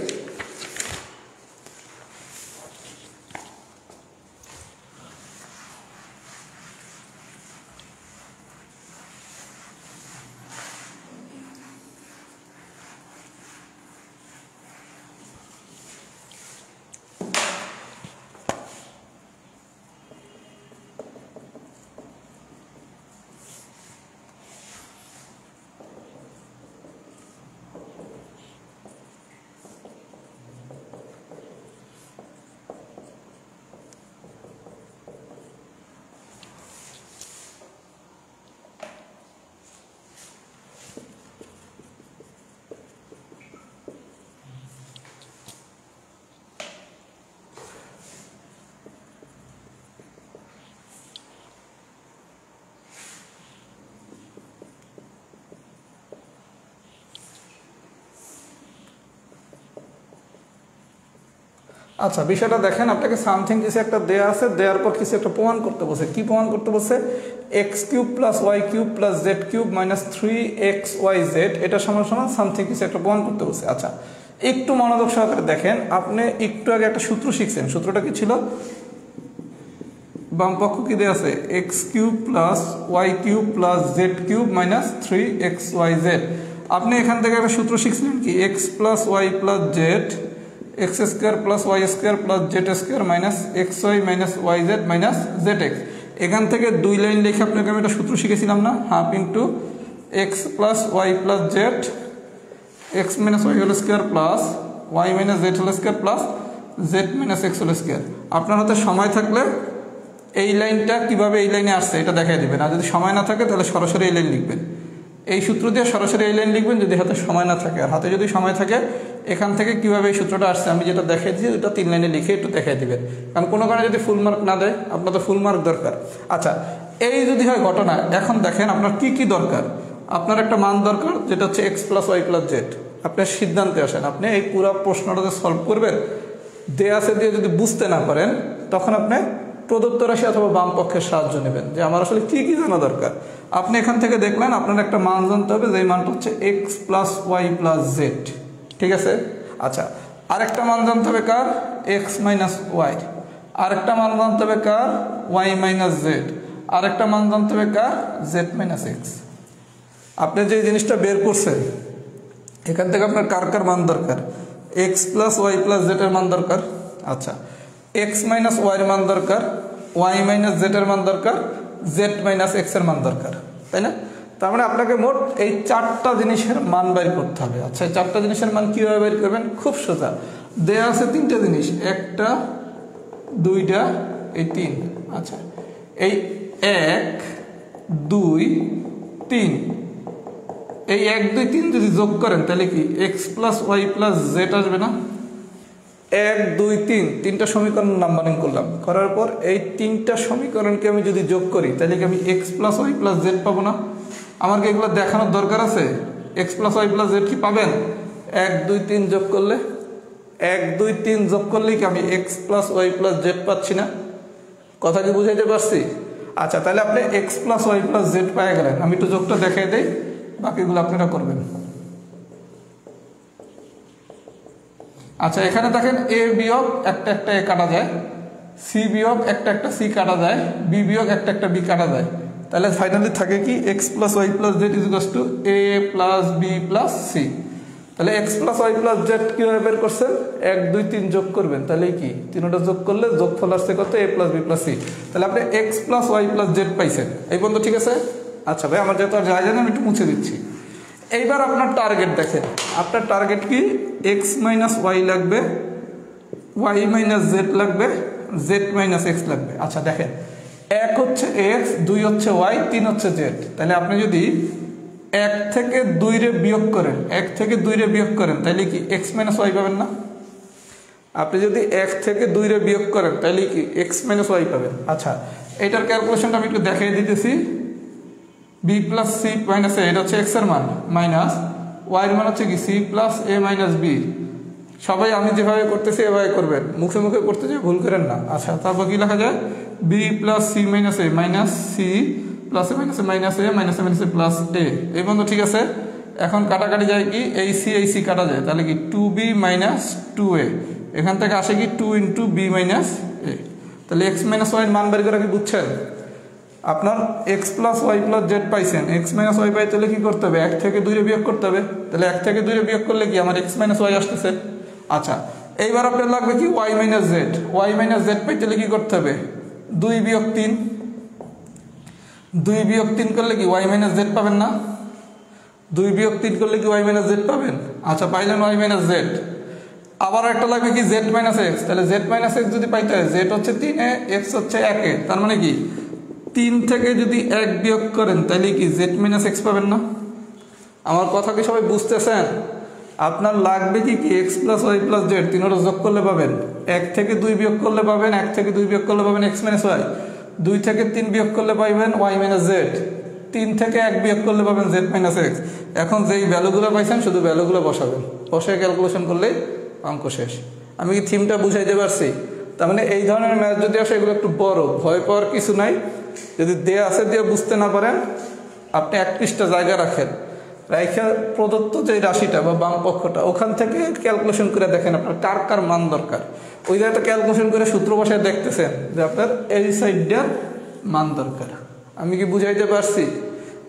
আচ্ছা, বিষয়টা দেখেন, আপনাকে সামথিং কিছু একটা দেয়া আছে, দেওয়ার পর কিছু একটা প্রমাণ করতে বসে। কি প্রমাণ করতে বসে, x³ + y³ + z³ - 3xyz এটা সমান সমান সামথিং কিছু একটা প্রমাণ করতে বসে। আচ্ছা, একটু মনোযোগ সহকারে দেখেন, আপনি একটু আগে একটা সূত্র শিখছেন, সূত্রটা কি ছিল, বাম পক্ষ কি দেয়া আছে, x³ + y³ + z³ - 3xyz। আপনি এখান থেকে একটা সূত্র শিখছিলেন কি, x + y + z x square plus y square plus z square minus x y minus y z minus z x. এখান থেকে 2 লাইন লিখে আপনাকে আমি একটা সূত্র শিখেছিলাম না, half into x plus Y plus z x minus y whole square plus y minus z whole square plus z minus x whole square. আপনার হাতে সময় থাকলে এই লাইনটা কিভাবে এই লাইনে আসছে এটা দেখাই দেবেন, আর যদি সময় না থাকে তাহলে সরাসরি এই লাইন লিখবেন। এই সূত্র দিয়ে সরাসরি এই লাইন লিখবেন যদি হাতে সময় না থাকে। আর হাতে যদি সময় থাকে এখান থেকে কিভাবে এই সূত্রটা আসছে আমি যেটা দেখাই দিয়েছি ওটা 3 লাইনে লিখে একটু দেখাই দিবেন, কারণ কোনো কারণে যদি ফুল মার্ক না দেয়, আপনার তো ফুল মার্ক দরকার। আচ্ছা, এই যদি হয় ঘটনা, এখন দেখেন আপনার কি কি দরকার। আপনার একটা মান দরকার যেটা হচ্ছে x plus Y plus z. আপনার সিদ্ধান্তে আসেন, আপনি এই পুরো প্রশ্নটাতে সলভ করবেন, দেয়া আছে দিয়ে যদি বুঝতে না পারেন তখন আপনি প্রদত্ত রাশি অথবা বাম পক্ষের সাহায্য নেবেন যে আমার আসলে কি কি জানা দরকার। আপনি এখান থেকে দেখলেন আপনার একটা মান জানতে হবে, যে মানটা হচ্ছে x plus Y plus z, ঠিক আছে। আচ্ছা, আরেকটা মান জানতে হবে কার, এক্স মাইনাস ওয়াই। আরেকটা মান জানতে হবে কার, ওয়াই মাইনাস জেড। আরেকটা মান জানতে হবে কার, জেড মাইনাস এক্স। আপনি যে জিনিসটা বের করছেন এখান থেকে আপনার কার কার মান দরকার, x plus Y plus z এর মান দরকার। আচ্ছা, এক্স মাইনাস ওয়াইয়ের মান দরকার, ওয়াই মাইনাস জেড এর মান দরকার, জেড মাইনাস এক্স এর মান দরকার, তাই না? তার মানে আপনাকে মোট এই 4টা জিনিসের মান বের করতে হবে। আচ্ছা, এই 4টা জিনিসের মান কীভাবে বের করবেন, খুব সোজা। দেয়া আছে 3টা জিনিস, 1টা 2টা এই 3। আচ্ছা, এই 1 2 3, এই 1 2 3 যদি যোগ করেন তাহলে কি x plus Y plus z আসবে না? 1 2 3 3টা সমীকরণ নাম্বারিং করলাম, করার পর এই 3টা সমীকরণকে আমি যদি যোগ করি তাহলে কি আমি x plus Y plus z পাবো না? আমার কি এগুলো দেখানোর দরকার আছে? X plus Y plus z কি পাবেন? 1 2 3 যোগ করলে 1 2 3 যোগ করলেই কি আমি x plus Y plus z পাচ্ছি না? কথা কি বুঝাইতে পারছি? আচ্ছা, তাহলে আপনি x plus Y plus z পেয়ে গেলেন। আমি একটু যোগটা দেখাই দেই, বাকিগুলো আপনারা করবেন। আচ্ছা, এখানে দেখেন এ বিয়োগ একটা একটা এ কাটা যায়, সি বিয়োগ একটা একটা সি কাটা যায়, বি বিয়োগ একটা একটা বি কাটা যায়। তাহলে ফাইনালি থাকে কি x plus Y plus Z is equals to A plus B plus C. তাহলে X plus Y plus Z কীভাবে বের করছেন? 1 2 3 যোগ করবেন, তাহলে কি 3টা যোগ করলে যোগফল আসছে কত? A plus B plus C. তাহলে আপনি x plus Y plus z পাইছেন। এই পর্যন্ত ঠিক আছে? আচ্ছা ভাই, আমার যেহেতু আর যায় না আমি একটু মুছে দিচ্ছি। এইবার আপনার টার্গেট দেখেন, আপনার টার্গেট কি? এক্স মাইনাস ওয়াই লাগবে, ওয়াই মাইনাস জেড লাগবে, জেড মাইনাস এক্স লাগবে। আচ্ছা দেখেন, 1 হচ্ছে এক্স, 2 হচ্ছে ওয়াই, 3 হচ্ছে জেড। তাহলে আপনি যদি 1 থেকে 2 রে বিয়োগ করেন, 1 থেকে 2 রে বিয়োগ করেন তাহলে কি এক্স মাইনাস ওয়াই পাবেন না? আপনি যদি 1 থেকে 2 রে বিয়োগ করেন তাহলে কি এক্স মাইনাস ওয়াই পাবেন। আচ্ছা, এটার ক্যালকুলেশনটা আমি একটু দেখিয়ে দিতেছি। বি প্লাস সি মাইনাস এ, এটা হচ্ছে এক্স এর মান, মাইনাস ওয়াইয়ের মান হচ্ছে কি সি প্লাস এ মাইনাস বি। সবাই আমি যেভাবে করতেছি এভাবে করবেন, মুখে মুখে করতে যে ভুল করেন না। আচ্ছা, তারপর কি লেখা যায়? বি প্লাস সি মাইনাস এ মাইনাস সি প্লাস এ মাইনাস এ মাইনাস এ মাইনাস এ মাইনাস এ প্লাস এ। এই বন্ধু ঠিক আছে? এখন কাটাকাটি যায় কি এই সি কাটা যায়, তাহলে কি 2b মাইনাস 2a। এখান থেকে আসে কি 2 ইন্টু বি মাইনাস এ। তাহলে এক্স মাইনাস ওয়াই মান বের করে কি বুঝছেন? আপনার x plus Y plus z পাইছেন, এক্স মাইনাস ওয়াই পাই তাহলে কি করতে হবে? 1 থেকে 2 রে বিয়োগ করতে হবে। তাহলে 1 থেকে 2 রে বিয়োগ করলে কি আমার এক্স মাইনাস ওয়াই আসতেছে। আচ্ছা, এইবার আপনার লাগবে কি Y minus Z. Y minus Z পাই তাহলে কি করতে হবে? 2 বিয়োগ 3, 2 বিয়োগ 3 করলে কি ওয়াই মাইনাস জেড পাবেন না? 2 বিয়োগ 3 করলে কি ওয়াই মাইনাস জেড পাবেন? আচ্ছা, পাইলেন ওয়াই মাইনাস জেড। আবার একটা লাগবে কি জেড মাইনাস এক্স। তাহলে জেড মাইনাস এক্স যদি পাইতে হয়, জেড হচ্ছে 3 এ, এক্স হচ্ছে 1 এ, তার মানে কি 3 থেকে যদি 1 বিয়োগ করেন তাহলে কি জেড মাইনাস এক্স পাবেন না? আমার কথা কি সবাই বুঝতেছেন? আপনার লাগবে কি কি x plus Y plus z, 3টা যোগ করলে পাবেন। 1 থেকে 2 বিয়োগ করলে পাবেন, 1 থেকে 2 বিয়োগ করলে পাবেন এক্স মাইনাস ওয়াই। 2 থেকে 3 বিয়োগ করলে পাইবেন ওয়াই মাইনাস জেড। 3 থেকে 1 বিয়োগ করলে পাবেন জেড মাইনাস এক্স। এখন যেই ভ্যালুগুলো পাইছেন শুধু ভ্যালুগুলো বসাবেন, বসে ক্যালকুলেশন করলেই অঙ্ক শেষ। আমি কি থিমটা বুঝাইতে পারছি? তার মানে এই ধরনের ম্যাথ যদি আসে এগুলো একটু বড়, ভয় পাওয়ার কিছু নাই। যদি দেয়া আছে দিয়ে বুঝতে না পারেন, আপনি 1 পৃষ্ঠা জায়গা রাখেন, রাইখা প্রদত্ত যে রাশিটা বা বাম পক্ষটা ওখান থেকে ক্যালকুলেশন করে দেখেন আপনার কার কার মান দরকার। ওই জায়গাটা ক্যালকুলেশন করে সূত্র বসায় দেখতেছেন যে আপনার এই সাইডটার মান দরকার। আমি কি বুঝাইতে পারছি?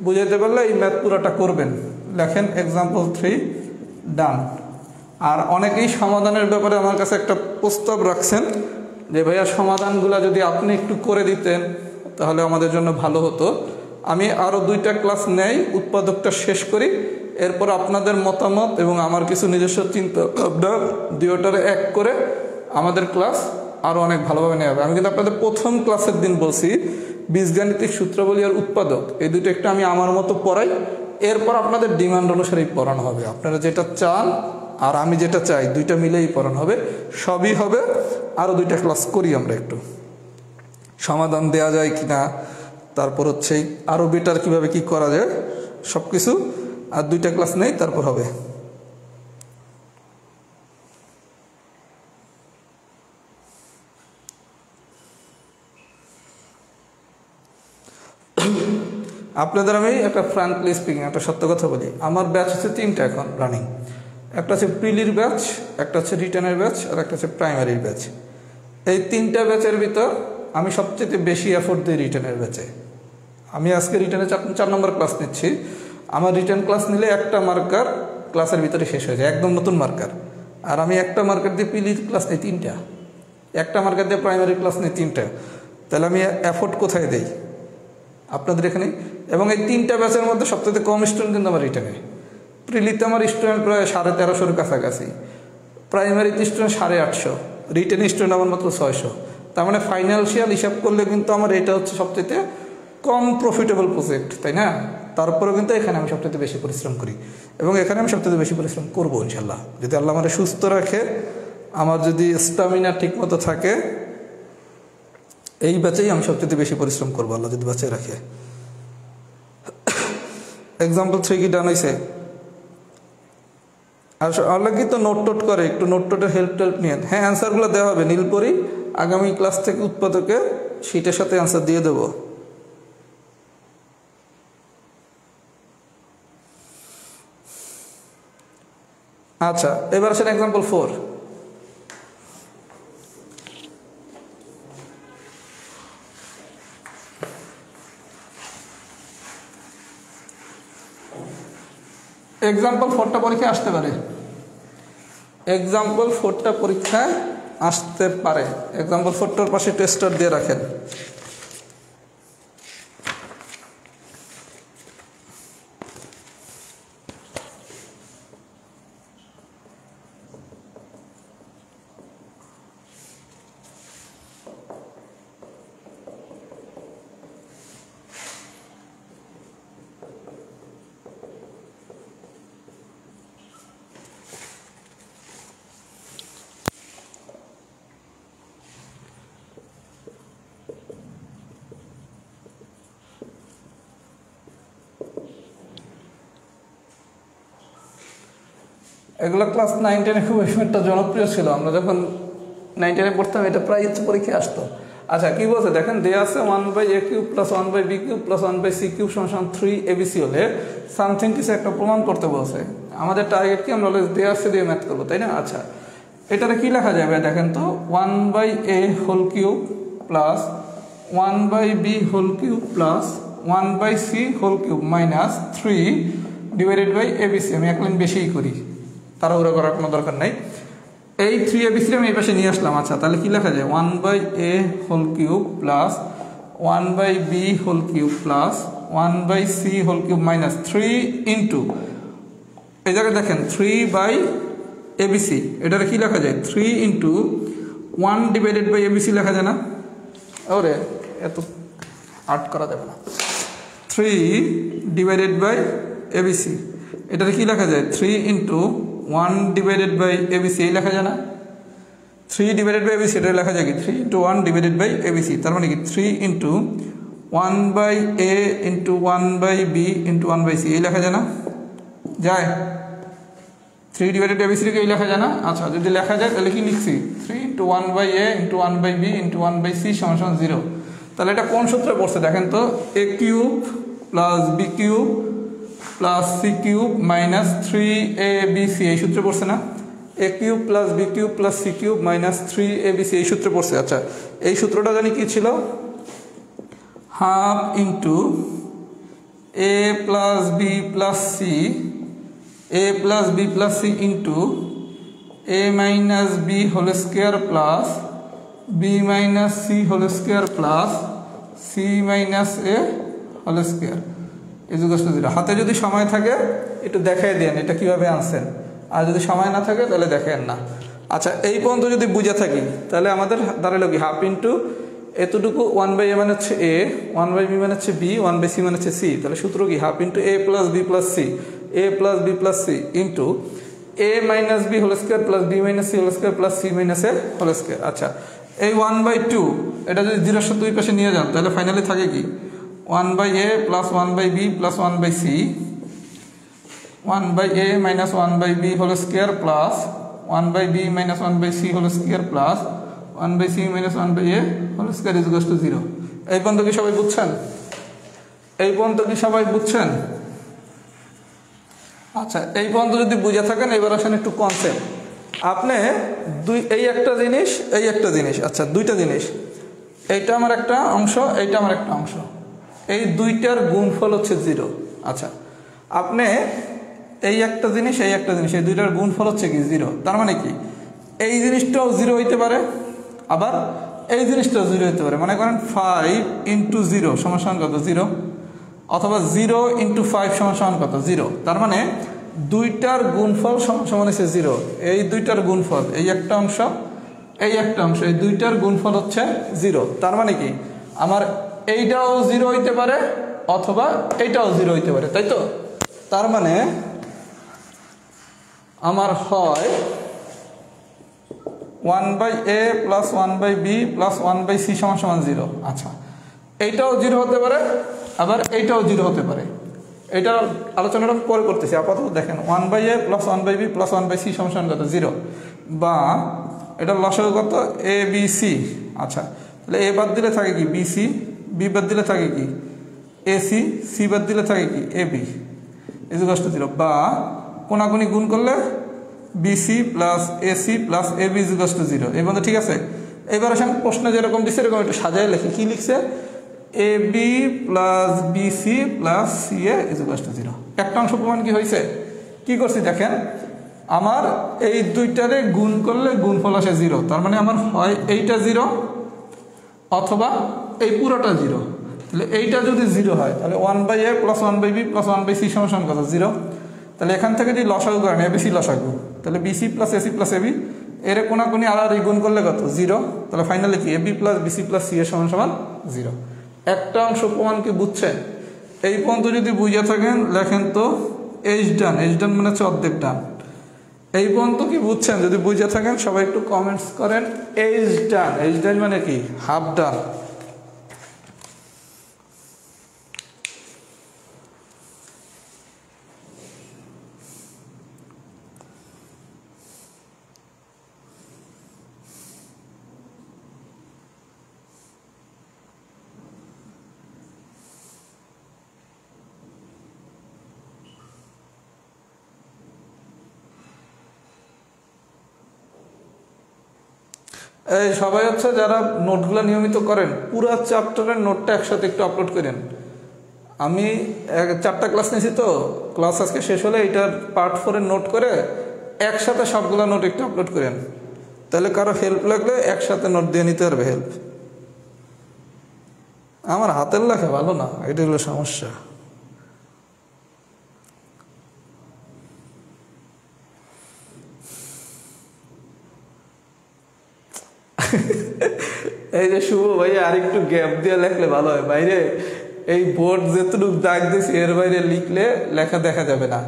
বুঝাইতে পারলে এই ম্যাথ পুরোটা করবেন। লেখেন এক্সাম্পল 3 ডান। আর অনেকেই সমাধানের ব্যাপারে আমার কাছে একটা প্রস্তাব রাখছেন যে ভাইয়া সমাধানগুলো যদি আপনি একটু করে দিতেন তাহলে আমাদের জন্য ভালো হতো। আমি আরও 2টা ক্লাস নেই, উৎপাদকটা শেষ করি, এরপর আপনাদের মতামত এবং আমার কিছু নিজস্ব চিন্তা ভাবনা দুটোটারে এক করে আমাদের ক্লাস আরও অনেক ভালোভাবে নেওয়া হবে। আমি কিন্তু আপনাদের প্রথম ক্লাসের দিন বলছি বীজগাণিতিক সূত্রাবলী আর উৎপাদক এই দুটো একটু আমি আমার মতো পড়াই, এরপর আপনাদের ডিমান্ড অনুসারেই পড়ানো হবে। আপনারা যেটা চান আর আমি যেটা চাই দুইটা মিলেই পড়ানো হবে, সবই হবে। আরও 2টা ক্লাস করি আমরা, একটু সমাধান দেওয়া যায় কি না, তারপর হচ্ছে আরও বেটার কীভাবে কি করা যায় সব কিছু, আর 2টা ক্লাস নেই তারপর হবে। আপনাদের আমি একটা ফ্র্যাঙ্কলি স্পিকিং একটা সত্য কথা বলি, আমার ব্যাচ হচ্ছে 3টা এখন রানিং। একটা হচ্ছে প্রিলির ব্যাচ, একটা হচ্ছে রিটার্নের ব্যাচ, আর একটা হচ্ছে প্রাইমারির ব্যাচ। এই 3টা ব্যাচের ভিতর আমি সবচেয়ে বেশি এফোর্ট দিই রিটার্নের ব্যাচে। আমি আজকে রিটার্নে 4 নম্বর ক্লাস নিচ্ছি। আমার রিটার্ন ক্লাস নিলে একটা মার্কার ক্লাসের ভিতরে শেষ হয়ে যায়, একদম নতুন মার্কার। আর আমি একটা মার্কার দিয়ে প্রিলির ক্লাস নিই 3টা, একটা মার্কার দিয়ে প্রাইমারি ক্লাস নিই 3টা। তাহলে আমি এফোর্ট কোথায় দেই? আপনাদের এখানে। এবং এই 3টা ব্যাচের মধ্যে সবচেয়ে কম স্টুডেন্ট কিন্তু আমার রিটার্নে। প্রিলিতে আমার স্টুডেন্ট প্রায় 1350-এর কাছাকাছি, প্রাইমারিতে স্টুডেন্ট 850, রিটার্ন স্টুডেন্ট আমার মাত্র 600। তার মানে ফাইন্যান্সিয়াল হিসাব করলে কিন্তু আমার এটা হচ্ছে সবচেয়ে কম প্রফিটেবল প্রজেক্ট, তাই না? তারপরেও কিন্তু এখানে আমি সবচেয়ে বেশি পরিশ্রম করি, এবং এখানে আমি সবচেয়ে বেশি পরিশ্রম করবো ইনশাল্লাহ, যদি আল্লাহ আমার সুস্থ রাখে, আমার যদি স্টামিনা ঠিক মতো থাকে। এই ব্যাচেই আমি সবচেয়ে বেশি পরিশ্রম করবো আল্লাহ যদি বাঁচিয়ে রাখে। এক্সাম্পল 3 কি ডান হয়েছে? আর আল্লাহ কি তো নোট টোট করে, একটু নোট টোটের হেল্প নিয়ে। হ্যাঁ, অ্যান্সারগুলো দেওয়া হবে নীলপরি, আগামী ক্লাস থেকে উৎপাদকে শীটের সাথে অ্যান্সার দিয়ে দেবো। আচ্ছা, এবার আসেন এক্সাম্পল 4। এক্সাম্পল 4টা পরীক্ষায় আসতে পারে, এক্সাম্পল 4টা পরীক্ষায় আসতে পারে। এক্সাম্পল 4টার পাশে টেস্টার দিয়ে রাখেন। এগুলো ক্লাস 9-10-এ খুব একটা জনপ্রিয় ছিল। আমরা যখন 9-10-এ পড়তাম এটা প্রায় পরীক্ষায় আসতো। আচ্ছা, কি বলছে দেখেন, দেয়া আছে 1/a³ + 1/b³ + 1/c³ = 3abc হলে সামথিং কিছু একটা প্রমাণ করতে বলছে। আমাদের টার্গেট কি, আমরা দেয়া আছে দিয়ে ম্যাথ করবো, তাই না? আচ্ছা, এটাতে কি লেখা যাবে দেখেন তো, 1/a³ + 1/b³ + 1/c³ - 3/abc। আমি এক লাইন বেশিই করি, তাড়াহুড়ো করার কোনো দরকার নাই। এই 3abc আমি এই পাশে নিয়ে আসলাম। আচ্ছা, তাহলে কি লেখা যায়, 1/a³ + 1/b³ + 1/c³ - 3 ইন্টু, এই জায়গায় দেখেন 3/abc, এটারে কি লেখা যায়, 3 ইন্টু 1/abc লেখা যায় না? ওরে, এত আর্ট করা যাবে না। 3/abc, এটারে কি লেখা যায়, 3 ইন্টু 1/abc, এই লেখা যায় না? 3/abc, এটা লেখা যায় কি 3 ইন্টু 1/abc, তার মানে কি 3 into 1/a into 1/b into 1/c, এই লেখা যায় না? যায়? 3/abc কে এই লেখা যায় না? আচ্ছা, যদি লেখা যায় তাহলে কি লিখছি, 3 into 1/a into 1/b into 1/c = 0। তাহলে এটা কোন সূত্রে পড়ছে দেখেন তো, a³ + b³ + c³ - 3abc, এই সূত্রে পড়ছে না? a³ + b³ + c³ - 3abc, এই সূত্রে পড়ছে। আচ্ছা, এই সূত্রটা জানি কি ছিল, ½ into a + b + c, a + b + c into a minus B whole square plus B minus C whole square plus C minus a whole square equal to 0। হাতে যদি সময় থাকে একটু দেখাই দেন এটা কিভাবে আনছেন, আর যদি সময় না থাকে তাহলে দেখেন না। আচ্ছা, এই পর্যন্ত যদি বুঝে থাকি তাহলে আমাদের দাঁড়ালো কি হাফ ইন্টু এতটুকু 1/a মানে হচ্ছে a, 1/b মানে হচ্ছে b, 1/c মানে হচ্ছে c। তাহলে সূত্র কি half into a plus b plus c, a plus b plus c into a minus b whole square plus b minus c whole square plus c minus a whole square. আচ্ছা, এই 1/2 এটা যদি 0 সাথে দুই পাশে নিয়ে যান তাহলে ফাইনালি থাকে কি 1/a plus 1/b plus 1/c, 1/a minus 1/b whole square plus 1/b minus 1/c whole square plus 1/c minus 1/a whole square equal to 0। এই পর্যন্ত কি সবাই বুঝছেন? এই পর্যন্ত কি সবাই বুঝছেন? আচ্ছা, এই পর্যন্ত যদি বুঝে থাকেন এবার আসেন একটু কনসেপ্ট। আপনি এই একটা জিনিস, এই একটা জিনিস, আচ্ছা দুইটা জিনিস, এইটা আমার একটা অংশ, এইটা আমার একটা অংশ, এই দুইটার গুণফল হচ্ছে 0। আচ্ছা, আপনি এই একটা জিনিস, এই একটা জিনিস, এই দুইটার গুণফল হচ্ছে কি 0। তার মানে কি এই জিনিসটাও 0 হইতে পারে, আবার এই জিনিসটাও 0 হইতে পারে। মনে করেন 5 ইন্টু 0 সমান কত 0, অথবা 0 ইন্টু 5 সমান কত 0। তার মানে দুইটার গুণফল সমান হচ্ছে 0। এই দুইটার গুণফল, এই একটা অংশ, এই একটা অংশ, এই দুইটার গুণফল হচ্ছে 0। তার মানে কি আমার এইটাও 0 হইতে পারে অথবা এইটাও 0 হইতে পারে, তাই তো? তার মানে আমার হয় 1/a plus 1/b plus 1/c সমান 0। আচ্ছা, এইটাও 0 হতে পারে, আবার এইটাও 0 হতে পারে। এইটার আলোচনাটা পরে করতেছি, আপাতত দেখেন 1/a plus 1/b plus 1/c সমান কত 0, বা এটার লসাগু কত a b c। আচ্ছা, তাহলে a বাদ দিলে থাকে কি bc, b বাদ দিলে থাকে কি ac, c বাদ দিলে থাকে কি ab ইকুয়াল টু 0, বা কোনাকুনি গুণ করলে bc plus ac plus ab equal to 0। এই বন্ধু ঠিক আছে? এবার আসেন প্রশ্ন যেরকম দিচ্ছে এরকম একটু সাজায় লেখি। কি লিখছে? ab plus bc plus ca equal to 0। একটা অংশ প্রমাণ কি হয়েছে? কি করছি দেখেন, আমার এই দুইটারে গুণ করলে গুণফল আসে 0। তার মানে আমার হয় এইটা 0 অথবা এই পুরোটা 0। তাহলে এইটা যদি 0 হয় তাহলে 1/a plus 1/b plus 1/c সমান কত 0। তাহলে এখান থেকে যদি লসাগু করেন abc লসাগু, তাহলে bc plus ac plus ab এর কোনাকুনি আর গুণ করলে কত 0। তাহলে ফাইনালি কি ab plus bc plus ca সমান 0। একটা অংশ প্রমাণ কি বুঝছেন? এই পর্যন্ত যদি বুঝে থাকেন লেখেন তো h ডান, h ডান মানে হচ্ছে অর্ধেক ডান। এই পর্যন্ত কি বুঝছেন? যদি বুঝে থাকেন সবাই একটু কমেন্টস করেন h ডান। h ডান মানে কি হাফ ডান। এই সবাই হচ্ছে যারা নোটগুলো নিয়মিত করেন পুরো চ্যাপ্টারের নোটটা একসাথে একটু আপলোড করেন। আমি 4টা ক্লাস নিয়েছি তো, ক্লাস আজকে শেষ হলে এইটার পার্ট 4 এর নোট করে একসাথে সবগুলো নোট একটু আপলোড করেন, তাহলে কারো হেল্প লাগলে একসাথে নোট দিয়ে নিতে পারবে হেল্প। আমার হাতের লেখা ভালো না, এটা হলো সমস্যা। এই যে শুভ ভাই আর একটু গ্যাপ দিয়ে লেখলে ভালো হয়। বাইরে এই বোর্ড যেটুকু দাগ দিয়েছি এর বাইরে লিখলে লেখা দেখা যাবে না।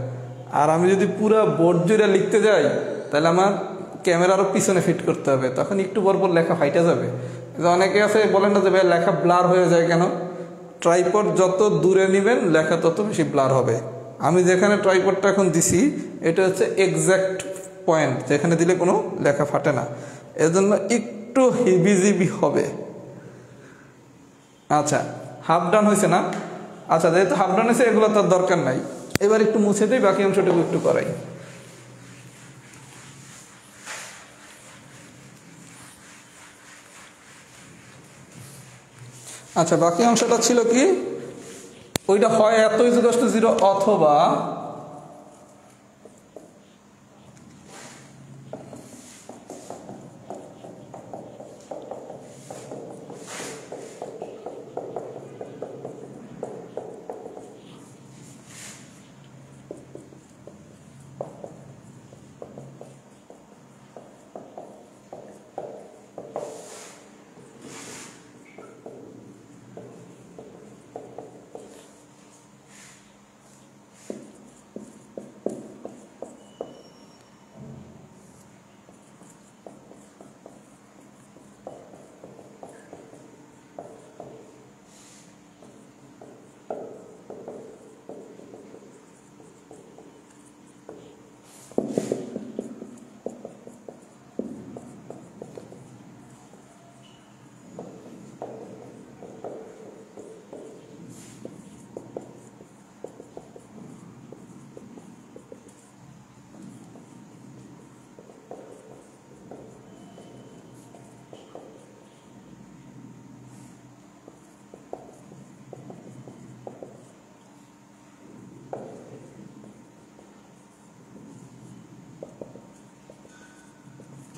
আর আমি যদি পুরো বোর্ড জুড়ে লিখতে যাই তাহলে আমার ক্যামেরারও পিছনে ফিট করতে হবে, তখন একটু পর পর লেখা ফাইটা যাবে। অনেকে আছে বলেন না যে ভাই লেখা ব্লার হয়ে যায় কেন? ট্রাইপড যত দূরে নেবেন লেখা তত বেশি ব্লার হবে। আমি যেখানে ট্রাইপডটা এখন দিছি এটা হচ্ছে এক্স্যাক্ট পয়েন্ট, যেখানে দিলে কোনো লেখা ফাটে না, এজন্য একটু হিবিজিবি হবে। আচ্ছা, হাফ ডান হয়েছে না? আচ্ছা, যেহেতু হাফ ডান হয়েছে এগুলো তার দরকার নাই, এবার একটু মুছে দিই, বাকি অংশটুকু একটু করাই। আচ্ছা, বাকি অংশটা ছিল কি ওইটা হয় এত ইকুয়াল টু 0 অথবা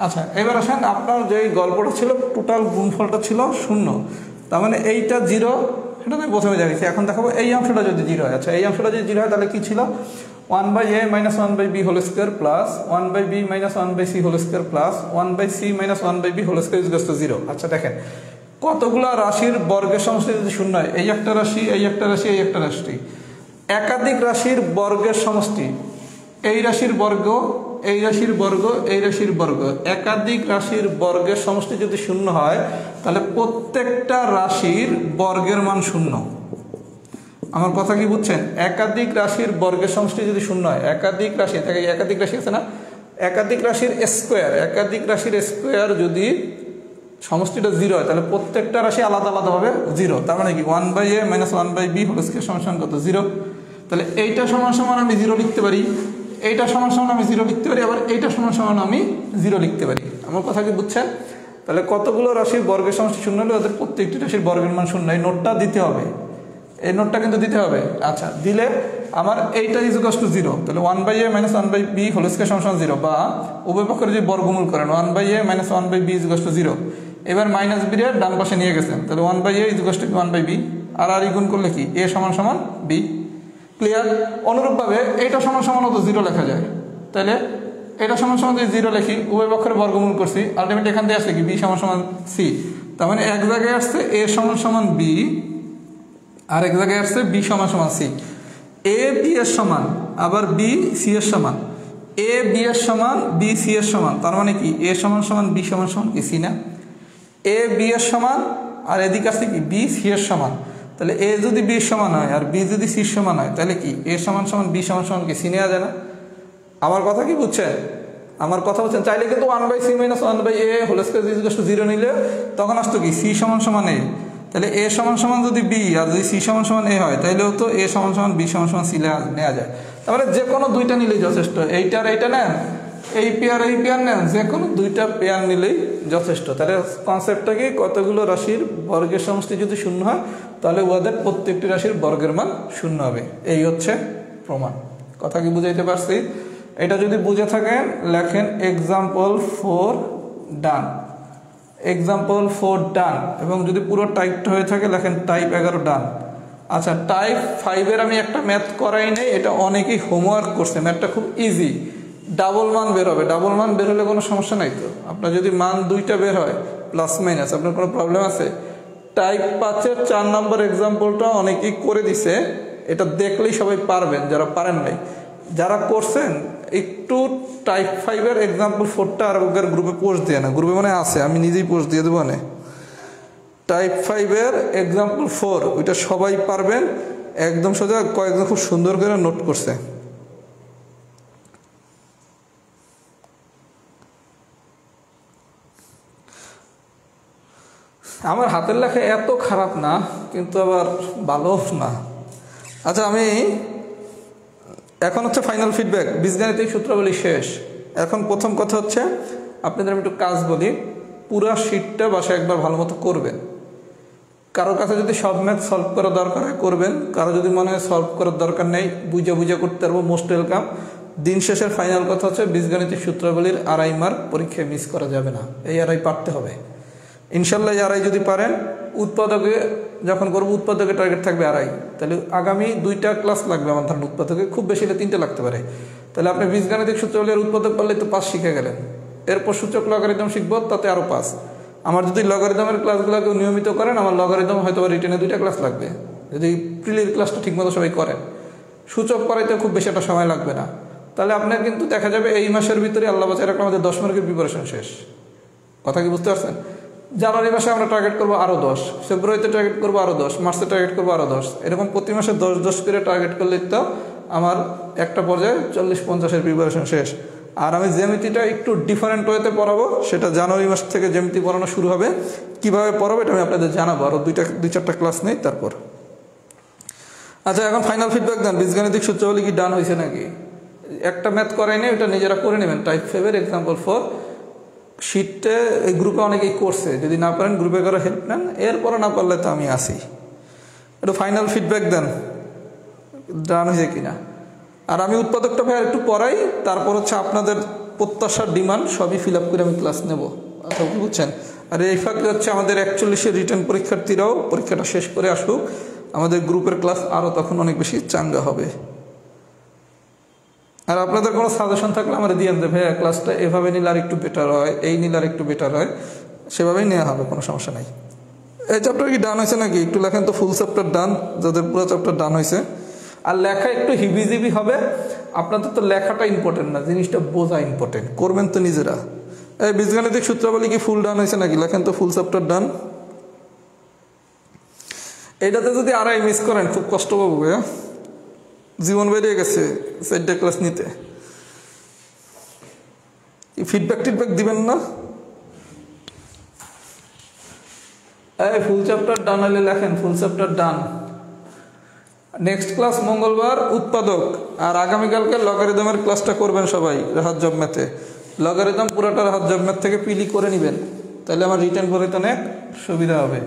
আচ্ছা এবার আসেন আপনার যে গল্পটা ছিল টোটাল গুণফলটা ছিল 0, তার মানে এইটা 0, এটা আমি প্রথমে দেখাচ্ছি। এখন দেখাবো এই অংশটা যদি 0 হয়। আচ্ছা এই অংশটা যদি 0 হয় তাহলে কি ছিল 1/a - 1/b whole square plus 1/b - 1/c whole square plus 1/c - 1/b whole square is equal to 0। আচ্ছা দেখেন কতগুলো রাশির বর্গের সমষ্টি যদি 0 হয়, এই একটা রাশি, এই একটা রাশি, এই একটা রাশি, একাধিক রাশির বর্গের সমষ্টি, এই রাশির বর্গ, এই রাশির বর্গ, এই রাশির বর্গ, একাধিক রাশির বর্গের সমষ্টি যদি 0 হয় তাহলে প্রত্যেকটা রাশির বর্গের মান 0। আমার কথা কি বুঝছেন? একাধিক রাশির বর্গের সমষ্টি যদি 0 হয়, একাধিক রাশি থাকে, একাধিক রাশি আছে না, একাধিক রাশির স্কোয়ার, একাধিক রাশির স্কোয়ার যদি সমষ্টিটা 0 হয় তাহলে প্রত্যেকটা রাশি আলাদা আলাদা হবে 0। তার মানে কি 1/a - 1/b হোল স্কয়ার সমান কত 0। তাহলে এইটা সমান সমান আমি 0 লিখতে পারি, এইটা সমান সমান আমি 0 লিখতে পারি, আবার এইটা সমান সমান আমি 0 লিখতে পারি। আমার কথা কি বুঝছেন? তাহলে কতগুলো রাশির বর্গের সমষ্টি 0 হলে ওদের প্রত্যেকটি রাশির বর্গের মান 0। এই নোটটা দিতে হবে, এই নোটটা কিন্তু দিতে হবে। আচ্ছা দিলে আমার এইটা ইজ ইকুয়াল টু 0, তাহলে 1/a - 1/b হোল স্কয়ার সমান 0, বা উভয় পক্ষের যদি বর্গমূল করেন 1/a - 1/b is equal to 0। এবার মাইনাস বি এর ডান পাশে নিয়ে গেছেন, তাহলে 1/a is equal two 1/b, আর গুণ করলে কি a সমান সমান b। ক্লিয়ার? অনুরূপভাবে এইটা সমান সমান তো 0 লেখা যায়, তাহলে এটা সমান সমান যদি 0 লিখি, উভয় পক্ষের বর্গমূল করছি, আলটিমেটলি এখান থেকে আসছে কি b সমান সমান c। তার মানে এক জায়গায় আসছে a সমান সমান b, আর এক জায়গায় আসছে b সমান সমান c। a b এর সমান, আবার b c এর সমান, a b এর সমান b c এর সমান, তার মানে কি a সমান সমান b সমান সমান কি c না? a b এর সমান, আর এদিকে আসছে কি b c এর সমান, তাহলে a যদি b এর সমান হয় আর b যদি c এর সমান হয় তাহলে কি a সমান সমান b সমান সমান কি c নেওয়া যায় না? আমার কথা কি বুঝছেন? আমার কথা বুঝছেন? চাইলে কিন্তু 1/c - 1/a whole square is equal to 0 নিলে তখন আসতো কি c সমান সমান a, তাহলে a সমান সমান যদি b আর যদি c সমান সমান a হয় তাহলেও তো a সমান সমান b সমান সমান c নেওয়া যায়। তাহলে যে কোনো দুইটা নিলেই যথেষ্ট, এইটা আর এইটা নেন, এই পেয়ার এই পেয়ার নেন, যে কোনো দুইটা পেয়ার নিলেই যথেষ্ট। তাহলে কনসেপ্টটা কি, কতগুলো রাশির বর্গের সমষ্টি যদি 0 হয় তাহলে ওদের প্রত্যেকটি রাশির বর্গের মান 0 হবে। এই হচ্ছে প্রমাণ। কথা কি বুঝাইতে পারছি? এটা যদি বুঝে থাকেন লেখেন এক্সাম্পল 4 ডান, এক্সাম্পল 4 ডান, এবং যদি পুরো টাইপটা হয়ে থাকে লেখেন টাইপ 11 ডান। আচ্ছা টাইপ 5 এর আমি একটা ম্যাথ করাই নাই, এটা অনেকেই হোমওয়ার্ক করছে, ম্যাথটা খুব ইজি। ডাবল মান বের হবে, ডাবল মান বের হলে কোনো সমস্যা নাই তো? আপনার যদি মান দুইটা বের হয় প্লাস মাইনাস, আপনার কোনো প্রবলেম আছে? টাইপ 5 এর 4 নম্বর এক্সাম্পলটা অনেকেই করে দিছে, এটা দেখলেই সবাই পারবেন যারা পারেন নাই। যারা করছেন একটু টাইপ 5 এর এক্সাম্পল 4টা আর গ্রুপে পোস্ট দিয়ে না, গ্রুপে মানে আছে, আমি নিজেই পোস্ট দিয়ে দেবো না। টাইপ 5 এর এক্সাম্পল 4 ওইটা সবাই পারবেন, একদম সোজা, কয়েকজন খুব সুন্দর করে নোট করছে। আমার হাতের লেখা এত খারাপ না, কিন্তু আবার ভালো না। আচ্ছা আমি এখন হচ্ছে ফাইনাল ফিডব্যাক, বীজগাণিতিক সূত্রাবলী শেষ। এখন প্রথম কথা হচ্ছে আপনাদের আমি একটু কাজ বলি, পুরা শিটটা বাসায় একবার ভালো মতো করবেন। কারো কাছে যদি সব ম্যাথ সলভ করা দরকার হয় করবেন, কারো যদি মনে হয় সলভ করার দরকার নেই, বুঝা বুঝা করতে পারবো, মোস্ট ওয়েলকাম। দিন শেষের ফাইনাল কথা হচ্ছে বীজগাণিতিক সূত্রাবলীর 2.5 মার্ক পরীক্ষায় মিস করা যাবে না, এই 2.5 পারতে হবে ইনশাল্লাহ। 2.5 যদি পারেন, উৎপাদকে যখন করবো উৎপাদকে টার্গেট থাকবে 2.5, তাহলে আগামী 2টা ক্লাস লাগবে আমার ধারণা, উৎপাদকে খুব বেশি হলে 3টে লাগতে পারে। তাহলে আপনি বীজগাণিতিক সূত্রাবলীর উৎপাদক পারলে তো 5 শিখে গেলেন। এরপর সূচক লগারিদম শিখবো, তাতে আরও 5। আমার যদি লগারিদমের ক্লাসগুলোকে নিয়মিত করেন, আমার লগারিদম হয়তো রিটেনে 2টা ক্লাস লাগবে, যদি প্রিলির ক্লাসটা ঠিকমতো সবাই করেন। সূচক করাইতে খুব বেশি একটা সময় লাগবে না। তাহলে আপনার কিন্তু দেখা যাবে এই মাসের ভিতরে আল্লাহ বাঁচায় রাখলে আমাদের 10 মার্কের প্রিপারেশন শেষ। কথা কি বুঝতে পারছেন? জানুয়ারি মাসে আমরা টার্গেট করবো আরও 10, ফেব্রুয়ারিতে টার্গেট করবো আরও 10, মার্চে টার্গেট করবো আরও 10, এরকম প্রতি মাসে 10 করে টার্গেট করলে তো আমার একটা পর্যায়ে 40-50-এর প্রিপারেশন শেষ। আর আমি জ্যামিতিটা একটু ডিফারেন্ট ওয়েতে পড়াবো, সেটা জানুয়ারি মাস থেকে জ্যামিতি পড়ানো শুরু হবে। কীভাবে পড়াবো এটা আমি আপনাদের জানাবো, আরও 2-4টা ক্লাস নেই তারপর। আচ্ছা এখন ফাইনাল ফিডব্যাক দেন, বীজগাণিতিক সূত্রাবলী কি ডান হয়েছে নাকি? একটা ম্যাথ করাই নেই, ওটা নিজেরা করে নেবেন। টাইপ 5 এর এক্সাম্পল 4 শিটে এই গ্রুপে অনেকেই করছে, যদি না পারেন গ্রুপে করে হেল্প নেন, এরপরে না পারলে তো আমি আসি। একটু ফাইনাল ফিডব্যাক দেন ডান হয়েছে কিনা। আর আমি উৎপাদকটা ভাই একটু পড়াই, তারপর হচ্ছে আপনাদের প্রত্যাশার ডিমান্ড সবই ফিল আপ করে আমি ক্লাস নেব। অথবা কি বুঝছেন? আর এই ফাঁকে হচ্ছে আমাদের 41-এর রিটার্ন পরীক্ষার্থীরাও পরীক্ষাটা শেষ করে আসুক, আমাদের গ্রুপের ক্লাস আরও তখন অনেক বেশি চাঙ্গা হবে। আর আপনাদের কোনো সাজেশন থাকলে আমার দিয়ে দেবে, ভাইয়া ক্লাসটা এভাবে নিলে আর একটু বেটার হয়, এই নিলে আর একটু বেটার হয়, সেভাবেই নেওয়া হবে, কোনো সমস্যা নাই। এই চ্যাপ্টার কি ডান হয়েছে নাকি? একটু লেখেন তো, ফুল চ্যাপ্টার ডান, যাদের পুরো চ্যাপ্টার ডান হয়েছে। আর লেখা একটু হিবিজিবি হবে, আপনাদের তো লেখাটা ইম্পর্টেন্ট না, জিনিসটা বোঝা ইম্পর্টেন্ট, করবেন তো নিজেরা। এই বীজগাণিতিক সূত্রাবলী কি ফুল ডান হয়েছে নাকি? লেখেন তো ফুল চ্যাপ্টার ডান। এইটাতে যদি আড়াই মিস করেন খুব কষ্ট পাবো ভাইয়া, জীবন বেরিয়ে গেছে 4টা ক্লাস নিতে। ফিডব্যাক টিডব্যাক দিবেন না? এই ফুল চ্যাপ্টার ডান হলে লেখেন ফুল চ্যাপ্টার ডান। নেক্সট ক্লাস মঙ্গলবার উৎপাদক, আর আগামীকালকে লগারিদমের ক্লাসটা করবেন সবাই রাহাত জব ম্যাথে। লগারিদম পুরোটা রাহাত জব ম্যাথ থেকে পিলি করে নেবেন, তাহলে আমার রিটার্ন পড়তে অনেক সুবিধা হবে।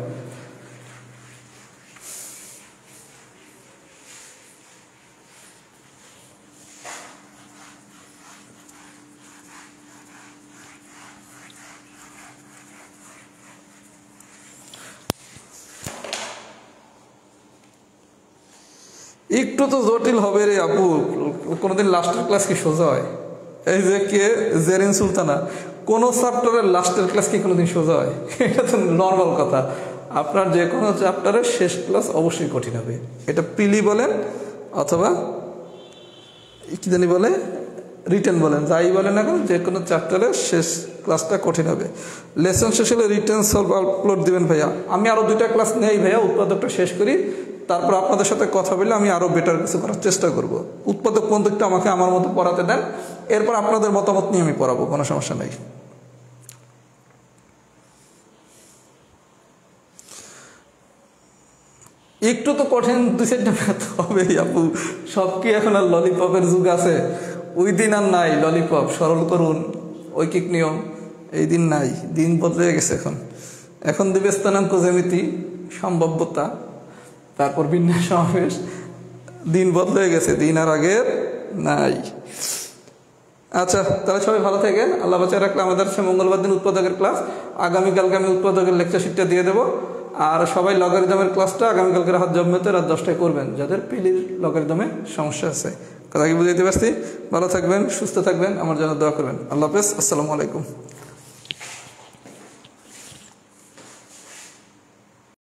একটু তো জটিল হবে রে আপু, কোনোদিন লাস্টের ক্লাস কি সোজা হয়? এই যে কে জেরিন সুলতানা, কোনো চ্যাপ্টারের লাস্টের ক্লাস কি কোনোদিন সোজা হয়? এটা তো নর্মাল কথা। আপনার যে কোনো চ্যাপ্টারের শেষ ক্লাস অবশ্যই কঠিন হবে, এটা প্রিলি বলেন অথবা কি জানি বলে রিটেন বলেন, যাই বলেন না কেন, যে কোনো চ্যাপ্টারের শেষ ক্লাসটা কঠিন হবে। লেসন শেষ হলে রিটেন সলভ আপলোড দিবেন ভাইয়া। আমি আরও 2টা ক্লাস নেই ভাইয়া, উৎপাদকটা শেষ করি, তারপর আপনাদের সাথে কথা বলে আমি আরও বেটার কিছু করার চেষ্টা করব। উৎপাদক পর্যন্ত আমাকে আমার মতো পড়াতে দেন, এরপর আপনাদের মতামত নিয়ে আমি পড়াবো, কোনো সমস্যা নেই। একটু তো কঠিন 2-4টা ম্যাথ হবেই আপু, সব কি এখন আর ললিপপের যুগ আছে? ওই দিন আর নাই ললিপপ, সরল করুন, ঐকিক নিয়ম, এই দিন নাই, দিন বদলে গেছে। এখন দিবে স্থানাঙ্ক জ্যামিতি, সম্ভাব্যতা, তারপর বিন্যাস সমাবেশ, দিন বদলে গেছে, দিন আর আগের নাই। আচ্ছা, তাহলে সবাই ভালো থাকেন, আল্লাহ বাঁচায় রাখলে। আমাদের হচ্ছে মঙ্গলবার দিন উৎপাদকের ক্লাস, আগামীকালকে আমি উৎপাদকের লেকচার শিটটা দিয়ে দেবো। আর সবাই লগারিদমের ক্লাসটা আগামীকালকে রাত 10টায় করবেন, যাদের পিলির লগারিদমে সমস্যা আছে। কথা কি বুঝাইতে পারছি? ভালো থাকবেন, সুস্থ থাকবেন, আমার জন্য দোয়া করবেন। আল্লাহ হাফেজ, আসসালামু আলাইকুম।